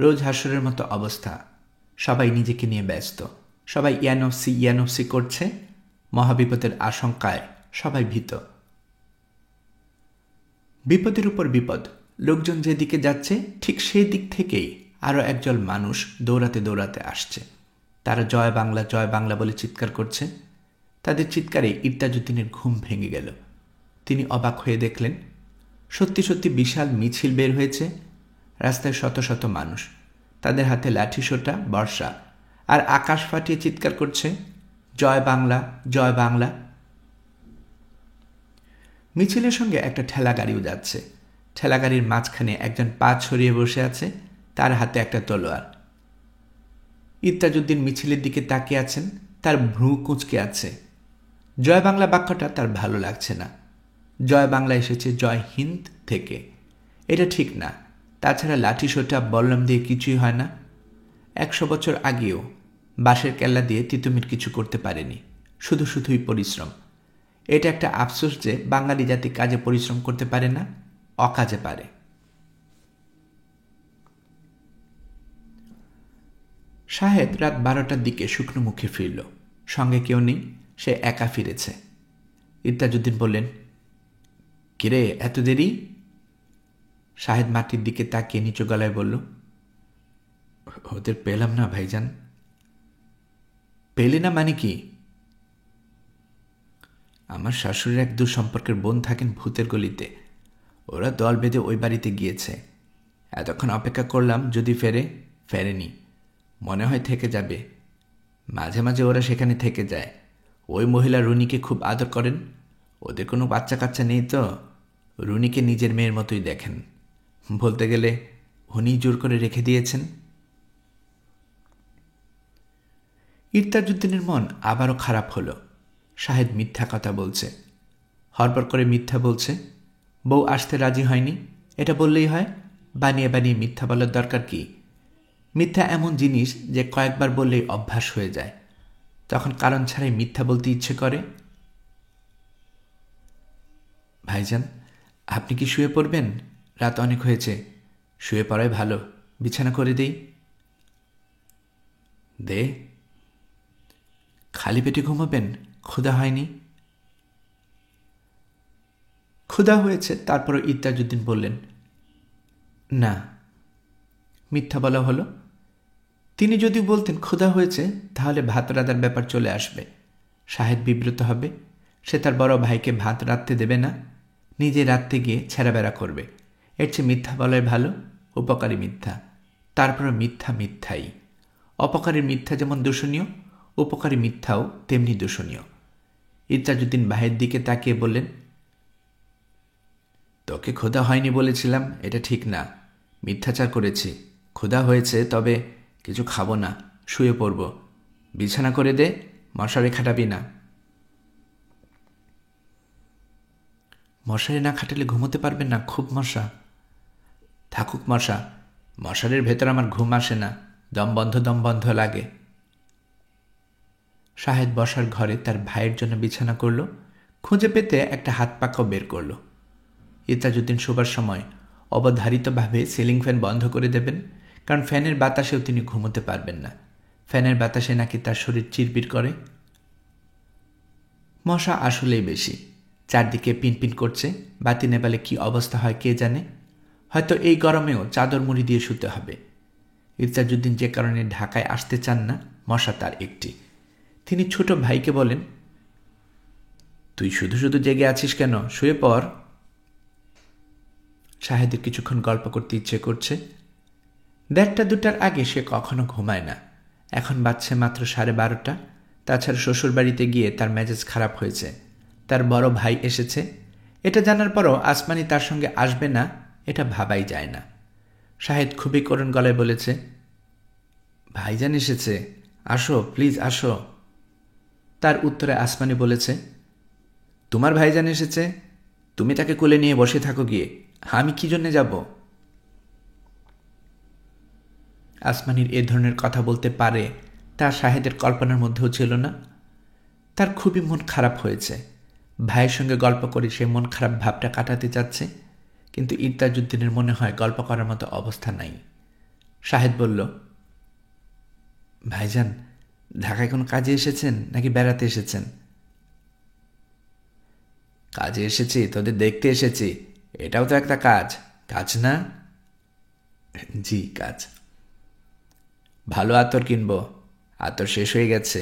রোজ হাসরের মতো অবস্থা। সবাই নিজেকে নিয়ে ব্যস্ত, সবাই ইয়ানফসি করছে। মহাবিপদের আশঙ্কায় সবাই ভীত। বিপদের উপর বিপদ। লোকজন যেদিকে যাচ্ছে ঠিক সেই দিক থেকেই আরও একজন মানুষ দৌড়াতে দৌড়াতে আসছে। তারা জয় বাংলা বলে চিৎকার করছে। তাদের চিৎকারে ইরতাজউদ্দিনের ঘুম ভেঙে গেল। তিনি অবাক হয়ে দেখলেন সত্যি সত্যি বিশাল মিছিল বের হয়েছে। রাস্তায় শত শত মানুষ, তাদের হাতে লাঠিসোঁটা, বর্ষা, আর আকাশ ফাটিয়ে চিৎকার করছে, জয় বাংলা, জয় বাংলা। মিছিলের সঙ্গে একটা ঠেলা গাড়িও যাচ্ছে। ঠেলা গাড়ির মাঝখানে একজন পা ছড়িয়ে বসে আছে, তার হাতে একটা তলোয়ার। ইরতাজউদ্দিন মিছিলের দিকে তাকিয়ে আছেন, তার ভ্রু কুঁচকে আছে। জয় বাংলা বাক্যটা তার ভালো লাগছে না। জয় বাংলা এসেছে জয় হিন্দ থেকে, এটা ঠিক না। তাছাড়া লাঠিসোঁটা বল্লম দিয়ে কিছুই হয় না। 100 বছর আগেও বাঁশের কেল্লা দিয়ে তিতুমির কিছু করতে পারেনি, শুধু শুধুই পরিশ্রম। এটা একটা আফসোস যে বাঙালি জাতি কাজে পরিশ্রম করতে পারে না, অকাজে পারে। শাহেদ রাত 12টার দিকে শুকনো মুখে ফিরল। সঙ্গে কেউ নেই, সে একা ফিরেছে। ইরতাজউদ্দিন বললেন, কিরে এত দেরি? শাহেদ মাটির দিকে তাকিয়ে নিচু গলায় বলল, ওদের পেলাম না ভাইজান। পেলে না মানে কি? আমার শাশুড়ির এক দুঃসম্পর্কের বোন থাকেন ভূতের গলিতে, ওরা দল বেঁধে ওই বাড়িতে গিয়েছে। এতক্ষণ অপেক্ষা করলাম যদি ফেরেনি। মনে হয় থেকে যাবে। মাঝে মাঝে ওরা সেখানে থেকে যায়। ওই মহিলা রুনিকে খুব আদর করেন। ওদের কোনো বাচ্চা কাচ্চা নেই তো রুনিকে নিজের মেয়ের মতোই দেখেন। বলতে গেলে উনি জোর করে রেখে দিয়েছেন। ইরতাজউদ্দিনের মন আবারও খারাপ হলো। শাহেদ মিথ্যা কথা বলছে, হড়বড় করে মিথ্যা বলছে। বউ আসতে রাজি হয়নি, এটা বললেই হয়। বানিয়ে বানিয়ে মিথ্যা বলার দরকার কি? মিথ্যা এমন জিনিস যে কয়েকবার বললেই অভ্যাস হয়ে যায়, তখন কারণ ছাড়াই মিথ্যা বলতে ইচ্ছে করে। ভাইজান, আপনি কি শুয়ে পড়বেন? রাত অনেক হয়েছে, শুয়ে পড়াই ভালো। বিছানা করে দেই? দে। খালি পেটে ঘুমাবেন? ক্ষুধা হয়নি? ক্ষুধা হয়েছে, তারপরও ইরতাজউদ্দিন বললেন, না। মিথ্যা বলা হলো। তিনি যদি বলতেন ক্ষুধা হয়েছে, তাহলে ভাত রাঁধার ব্যাপার চলে আসবে। শাহেদ বিব্রত হবে। সে তার বড় ভাইকে ভাত রাঁধতে দেবে না, নিজে রাঁধতে গিয়ে ছেঁড়াবেড়া করবে। এর চেয়ে মিথ্যা বলাই ভালো, উপকারী মিথ্যা। তারপরে মিথ্যা মিথ্যাই। অপকারী মিথ্যা যেমন দূষণীয়, উপকারী মিথ্যাও তেমনি দূষণীয়। ইরতাজউদ্দিন ভাইয়ের দিকে তাকিয়ে বললেন, তোকে ক্ষুধা হয়নি বলেছিলাম, এটা ঠিক না। মিথ্যাচার করেছি। ক্ষুধা হয়েছে, তবে কিছু খাবো না, শুয়ে পড়ব। বিছানা করে দে, মশারি খাটাবি না। মশারি না খাটালে ঘুমোতে পারবেন না, খুব মশা। থাকুক মশা, মশারির ভেতর আমার ঘুম আসে না, দম বন্ধ লাগে। শাহেদ বসার ঘরে তার ভাইয়ের জন্য বিছানা করল, খুঁজে পেতে একটা হাত পাকাও বের করল। ইরতাজউদ্দিন শোবার সময় অবধারিতভাবে সিলিং ফ্যান বন্ধ করে দেবেন, কারণ ফ্যানের বাতাসেও তিনি ঘুমোতে পারবেন না। ফ্যানের বাতাসে নাকি তার শরীর চিরবির করে। মশা আসলেই বেশি, চারদিকে পিনপিন করছে। বাতি নেবালে কি অবস্থা হয় কে জানে। হয়তো এই গরমেও চাদর মুড়ি দিয়ে শুতে হবে। ইরতাজউদ্দিন যে কারণে ঢাকায় আসতে চান না, মশা তার একটি। তিনি ছোট ভাইকে বলেন, তুই শুধু শুধু জেগে আছিস কেন, শুয়ে পড়। শাহেদের কিছুক্ষণ গল্প করতে ইচ্ছে করছে। 1:30-2টার আগে সে কখনো ঘুমায় না। এখন বাজছে মাত্র 12:30। তাছাড়া শ্বশুরবাড়িতে গিয়ে তার মেজাজ খারাপ হয়েছে। তার বড় ভাই এসেছে, এটা জানার পরও আসমানি তার সঙ্গে আসবে না, এটা ভাবাই যায় না। শাহেদ খুবই করুণ গলায় বলেছে, ভাইজান এসেছে, আসো প্লিজ আসো। তার উত্তরে আসমানি বলেছে, তোমার ভাইজান এসেছে, তুমি তাকে কোলে নিয়ে বসে থাকো গিয়ে, আমি কি জন্যে যাব? আসমানির এ ধরনের কথা বলতে পারে তা শাহেদের কল্পনার মধ্যেও ছিল না। তার খুবই মন খারাপ হয়েছে। ভাইয়ের সঙ্গে গল্প করে সে মন খারাপ ভাবটা কাটাতে চাচ্ছে, কিন্তু ইরতাজউদ্দিনের মনে হয় গল্প করার মতো অবস্থা নাই। শাহেদ বলল, ভাইজান, ঢাকায় কোনো কাজে এসেছেন নাকি বেড়াতে এসেছেন? কাজে এসেছি, তোদের দেখতে এসেছি। এটাও তো একটা কাজ, কাজ না? জি, কাজ। ভালো আতর কিনব, আতর শেষ হয়ে গেছে।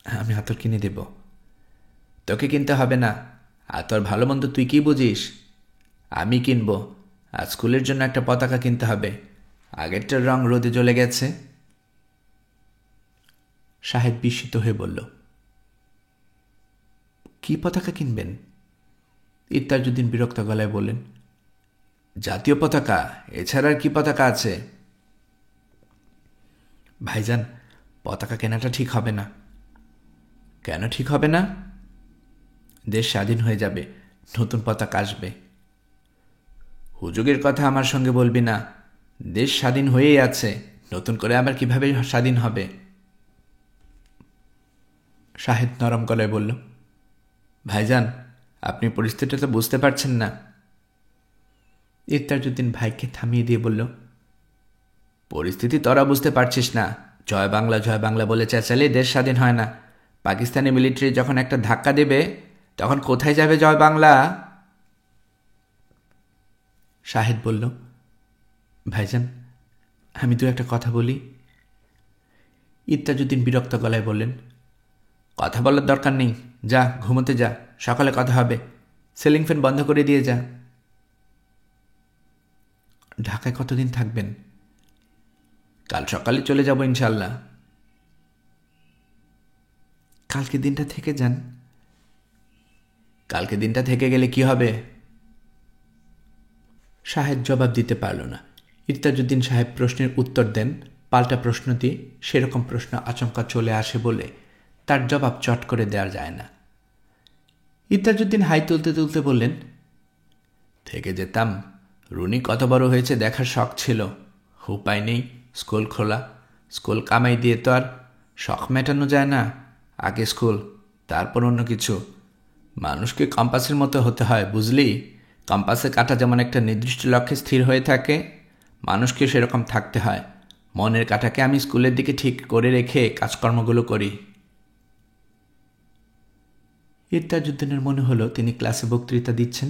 আমি আতর কিনে দেব। তোকে কিনতে হবে না, আতর ভালো মন্দ তুই কি বুঝিস? আমি কিনব। আজ স্কুলের জন্য একটা পতাকা কিনতে হবে, আগেরটার রং রোদে জ্বলে গেছে। শাহেদ বিস্মিত হয়ে বলল, কি পতাকা কিনবেন? ইত্তাজউদ্দিন বিরক্ত গলায় বললেন, জাতীয় পতাকা, এছাড়া আর কি পতাকা আছে? ভাইজান, পতাকা কেনাটা ঠিক হবে না। কেন ঠিক হবে না? দেশ স্বাধীন হয়ে যাবে, নতুন পতাকা আসবে। হুজুগের কথা আমার সঙ্গে বলবি না। দেশ স্বাধীন হয়েই আছে, নতুন করে আবার কিভাবে স্বাধীন হবে? শাহেদ নরম গলায় বলল, ভাইজান, আপনি পরিস্থিতিটা বুঝতে পারছেন না। ইত্তাজউদ্দিন ভাইকে থামিয়ে দিয়ে বলল, পরিস্থিতি তোরা বুঝতে পারছিস না। জয় বাংলা বলে চেঁচালে দেশ স্বাধীন হয় না। পাকিস্তানি মিলিটারি যখন একটা ধাক্কা দেবে, তখন কোথায় যাবে জয় বাংলা? শাহেদ বলল, ভাইজান, আমি দু একটা কথা বলি। ইত্তাজউদ্দিন বিরক্ত গলায় বললেন, কথা বলার দরকার নেই, যা ঘুমোতে যা, সকালে কথা হবে। সিলিং ফ্যান বন্ধ করে দিয়ে যা। ঢাকায় কতদিন থাকবেন? কাল সকালে চলে যাব ইনশাল্লাহ। কালকে দিনটা থেকে যান। কালকে দিনটা থেকে গেলে কি হবে? শাহেদ জবাব দিতে পারল না। ইত্তাজউদ্দিন সাহেব প্রশ্নের উত্তর দেন, পাল্টা প্রশ্ন দিয়ে সেরকম প্রশ্ন আচমকা চলে আসে বলে তার জবাব চট করে দেওয়া যায় না। ইত্তাজউদ্দিন হাই তুলতে তুলতে বললেন, থেকে যেতাম। রুনি কত বড় হয়েছে দেখার শখ ছিল, উপায় নেই, স্কুল খোলা। স্কুল কামাই দিয়ে তো আর শখ মেটানো যায় না। আগে স্কুল, তারপর অন্য কিছু। মানুষকে কম্পাসের মতো হতে হয়, বুঝলি? কম্পাসে কাঁটা যেমন একটা নির্দিষ্ট লক্ষ্যে স্থির হয়ে থাকে, মানুষকে সেরকম থাকতে হয়। মনের কাঁটাকে আমি স্কুলের দিকে ঠিক করে রেখে কাজকর্মগুলো করি। ইত্তাজউদ্দিনের মনে হলো তিনি ক্লাসে বক্তৃতা দিচ্ছেন।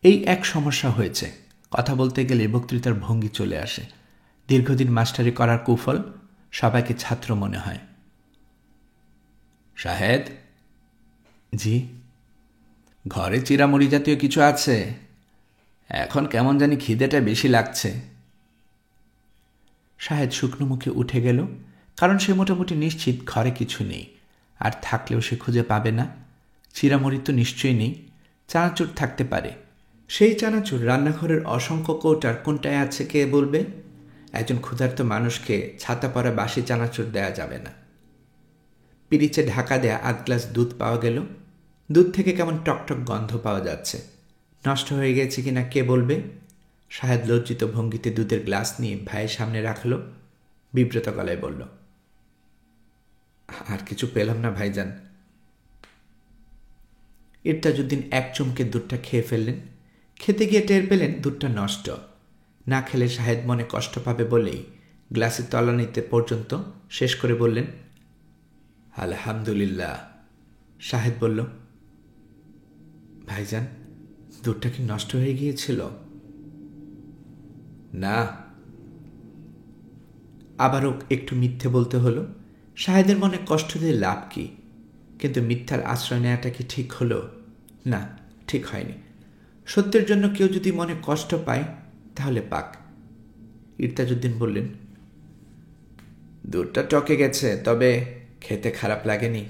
এই এক সমস্যা হয়েছে, কথা বলতে গেলে বক্তৃতার ভঙ্গি চলে আসে। দীর্ঘদিন মাস্টারি করার কুফল, সবাইকে ছাত্র মনে হয়। শাহেদ। জি। ঘরে চিরামুড়ি জাতীয় কিছু আছে? এখন কেমন জানি খিদেটা বেশি লাগছে। শাহেদ শুকনো মুখে উঠে গেল, কারণ সে মোটামুটি নিশ্চিত ঘরে কিছু নেই, আর থাকলেও সে খুঁজে পাবে না। চিরামুড়ি তো নিশ্চয়ই নেই, চানাচুর থাকতে পারে। সেই চানাচুর রান্নাঘরের অসংখ্য কৌটার কোনটায় আছে কে বলবে? একজন ক্ষুধার্ত মানুষকে ছাতা পরা বাসি চানাচুর দেয়া যাবে না। পিরিচে ঢাকা দেয়া আধ গ্লাস দুধ পাওয়া গেল। দুধ থেকে কেমন টকটক গন্ধ পাওয়া যাচ্ছে। নষ্ট হয়ে গেছে কিনা কে বলবে? শাহেদ লজ্জিত ভঙ্গিতে দুধের গ্লাস নিয়ে ভাইয়ের সামনে রাখল, বিব্রত গলায় বলল, আর কিছু পেলাম না ভাইজান। ইত্তাজউদ্দিন এক চুমকে দুধটা খেয়ে ফেললেন। খেতে গিয়ে টের পেলেন দুধটা নষ্ট। না খেলে শাহেদ মনে কষ্ট পাবে বলেই গ্লাসের তলানিতে পর্যন্ত শেষ করে বললেন, আলহামদুলিল্লাহ। শাহেদ বলল, ভাইজান, দুধটা কি নষ্ট হয়ে গিয়েছিল? না। আবারও একটু মিথ্যে বলতে হলো। শাহেদের মনে কষ্ট দিয়ে লাভ কি? কিন্তু মিথ্যার আশ্রয় নেওয়াটা কি ঠিক হলো? না, ঠিক হয়নি। সত্যের জন্য কেউ যদি মনে কষ্ট পায়, তাহলে পাক। ইত্তাজউদ্দিন বললেন, দুধটা টকে গেছে, তবে খেতে খারাপ লাগেনি।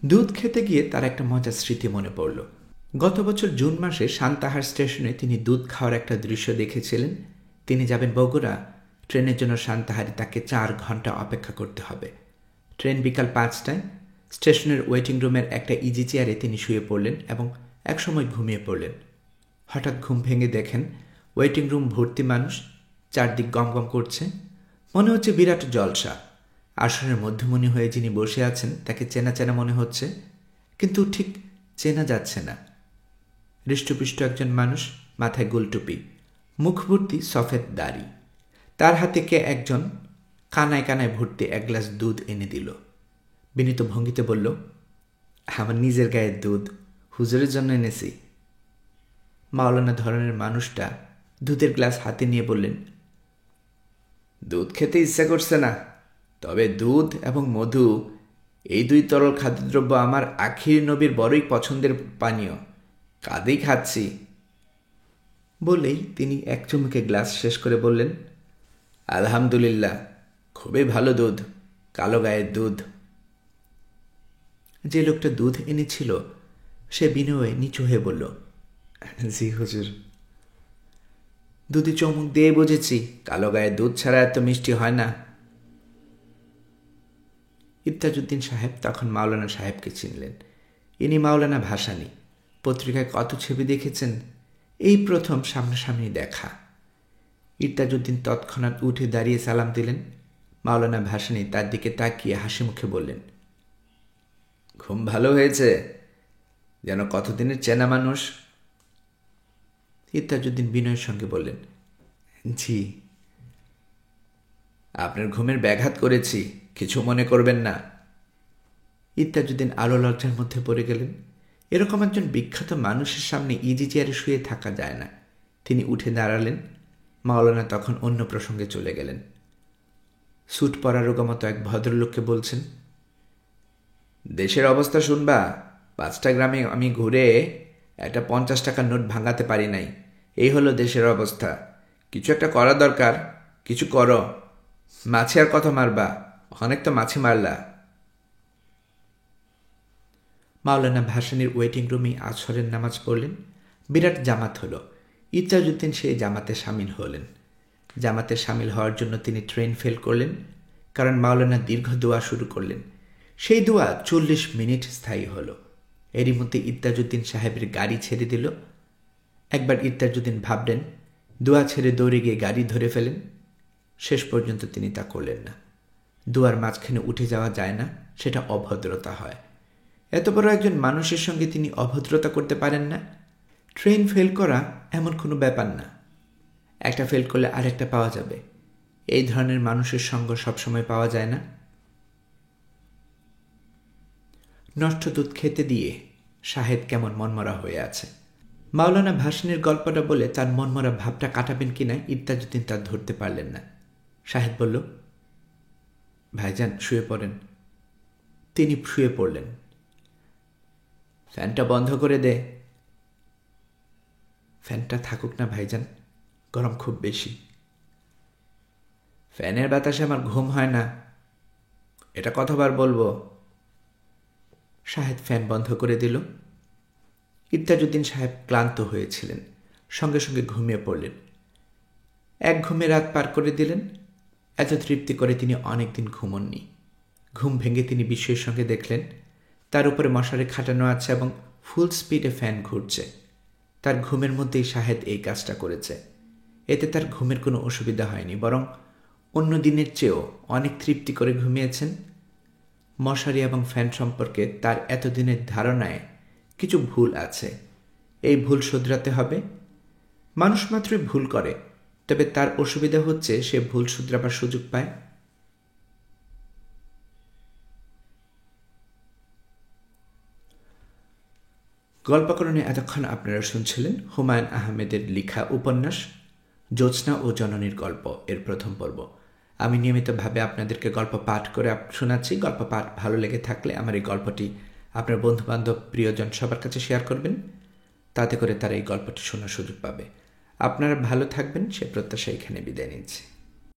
দুধ খেতে গিয়ে তার একটা মজার স্মৃতি মনে পড়ল। গত বছর জুন মাসে সান্তাহার স্টেশনে তিনি দুধ খাওয়ার একটা দৃশ্য দেখেছিলেন। তিনি যাবেন বগুড়া, ট্রেনের জন্য সান্তাহারে তাকে 4 ঘন্টা অপেক্ষা করতে হবে। ট্রেন বিকাল 5টায়। স্টেশনের ওয়েটিং রুমের একটা ইজি চেয়ারে তিনি শুয়ে পড়লেন এবং একসময় ঘুমিয়ে পড়লেন। হঠাৎ ঘুম ভেঙে দেখেন ওয়েটিং রুম ভর্তি মানুষ, চারদিক গমগম করছে। মনে হচ্ছে বিরাট জলসা। আসনের মধ্যমণি হয়ে যিনি বসে আছেন তাকে চেনা চেনা মনে হচ্ছে, কিন্তু ঠিক চেনা যাচ্ছে না। হৃষ্টপুষ্ট একজন মানুষ, মাথায় গোলটুপি, মুখ ভর্তি সফেদ দাড়ি। তার হাতে কে একজন কানায় কানায় ভর্তি 1 গ্লাস দুধ এনে দিল। বিনীত ভঙ্গিতে বলল, আমার নিজের গায়ের দুধ, হুজুরের জন্য এনেছি। মাওলানা ধরনের মানুষটা দুধের গ্লাস হাতে নিয়ে বললেন, দুধ খেতে ইচ্ছা করছে না, তবে দুধ এবং মধু এই দুই তরল খাদ্যদ্রব্য আমার আখির নবীর বড়ই পছন্দের পানীয়, কাঁদেই খাচ্ছি। বলেই তিনি এক চুমুকে গ্লাস শেষ করে বললেন, আলহামদুলিল্লাহ, খুবই ভালো দুধ, কালো গায়ের দুধ। যে লোকটা দুধ এনেছিল সে বিনয়ে নিচু হয়ে বলল, জি হুজুর। দুধে চমক দিয়ে বুঝেছি কালো গায়ের দুধ ছাড়া এত মিষ্টি হয় না। ইফতাজউদ্দিন সাহেব তখন মাওলানা সাহেবকে চিনলেন। ইনি মাওলানা ভাসানী। পত্রিকায় কত ছবি দেখেছেন, এই প্রথম সামনাসামনি দেখা। ইফতাজউদ্দিন তৎক্ষণাৎ উঠে দাঁড়িয়ে সালাম দিলেন। মাওলানা ভাসানী তার দিকে তাকিয়ে হাসি মুখে বললেন, ঘুম ভালো হয়েছে, যেন কতদিনের চেনা মানুষ। ইফতাজউদ্দিন বিনয়ের সঙ্গে বললেন, জি। আপনার ঘুমের ব্যাঘাত করেছি, কিছু মনে করবেন না। ইফতাজউদ্দিন আলো লজ্জার মধ্যে পড়ে গেলেন। এরকম একজন বিখ্যাত মানুষের সামনে ইজি চেয়ারে শুয়ে থাকা যায় না। তিনি উঠে দাঁড়ালেন। মাওলানা তখন অন্য প্রসঙ্গে চলে গেলেন। স্যুট পরা রোগামতো এক ভদ্রলোককে বলছেন, দেশের অবস্থা শুনবা, 5টা গ্রামে আমি ঘুরে একটা 50 টাকার নোট ভাঙাতে পারি নাই। এই হলো দেশের অবস্থা। কিছু একটা করা দরকার, কিছু করো। মাছি আর কত মারবা, অনেক তো মাছি মারলা। মাওলানা ভাসানীর ওয়েটিং রুমে আসরের নামাজ পড়লেন। বিরাট জামাত হলো। ইফতাজউদ্দিন সেই জামাতে সামিল হলেন। জামাতে সামিল হওয়ার জন্য তিনি ট্রেন ফেল করলেন, কারণ মাওলানা দীর্ঘ দোয়া শুরু করলেন। সেই দোয়া 40 মিনিট স্থায়ী হলো। এরই মধ্যে ইফতাজউদ্দিন সাহেবের গাড়ি ছেড়ে দিল। একবার ইফতাজউদ্দিন ভাবলেন দোয়া ছেড়ে দৌড়ে গিয়ে গাড়ি ধরে ফেলেন। শেষ পর্যন্ত তিনি তা করলেন না। দোয়ার মাঝখানে উঠে যাওয়া যায় না, সেটা অভদ্রতা হয়। এত বড় একজন মানুষের সঙ্গে তিনি অভদ্রতা করতে পারেন না। ট্রেন ফেল করা এমন কোনো ব্যাপার না, একটা ফেল করলে আরেকটা পাওয়া যাবে। এই ধরনের মানুষের সঙ্গ সবসময় পাওয়া যায় না। নষ্ট দুধ খেতে দিয়ে শাহেদ কেমন মনমরা হয়ে আছে। মাওলানা ভাসানীর গল্পটা বলে তার মনমরা ভাবটা কাটাবেন কিনা ইফতাজউদ্দিন তা ধরতে পারলেন না। শাহেদ বলল, ভাইজান শুয়ে পড়েন। তিনি শুয়ে পড়লেন। ফ্যানটা বন্ধ করে দে। ফ্যানটা থাকুক না ভাইজান, গরম খুব বেশি। ফ্যানের বাতাসে আমার ঘুম হয় না। এটা কতবার বলবো? শাহেদ ফ্যান বন্ধ করে দিল। ইফতাজউদ্দিন সাহেব ক্লান্ত হয়েছিলেন, সঙ্গে সঙ্গে ঘুমিয়ে পড়লেন। এক ঘুমে রাত পার করে দিলেন। এত তৃপ্তি করে তিনি অনেকদিন ঘুমননি। ঘুম ভেঙে তিনি বিস্ময়ের সঙ্গে দেখলেন তার উপরে মশারি খাটানো আছে এবং ফুল স্পিডে ফ্যান ঘুরছে। তার ঘুমের মধ্যেই শাহেদ এই কাজটা করেছে। এতে তার ঘুমের কোনো অসুবিধা হয়নি, বরং অন্য দিনের চেয়েও অনেক তৃপ্তি করে ঘুমিয়েছেন। মশারি এবং ফ্যান সম্পর্কে তার এতদিনের ধারণায় কিছু ভুল আছে। এই ভুল শুধরাতে হবে। মানুষ মাত্রই ভুল করে, তবে তার অসুবিধা হচ্ছে সে ভুল শুধরাবার সুযোগ পায়। গল্পকরণে এতক্ষণ আপনারা শুনছিলেন হুমায়ুন আহমেদের লেখা উপন্যাস জ্যোৎস্না ও জননীর গল্প এর প্রথম পর্ব। আমি নিয়মিতভাবে আপনাদেরকে গল্প পাঠ করে শোনাচ্ছি। গল্প পাঠ ভালো লেগে থাকলে আমার এই গল্পটি আপনার বন্ধুবান্ধব প্রিয়জন সবার কাছে শেয়ার করবেন, তাতে করে তারা এই গল্পটি শোনার সুযোগ পাবে। আপনারা ভালো থাকবেন সে প্রত্যাশা এখানে বিদায় নিচ্ছি।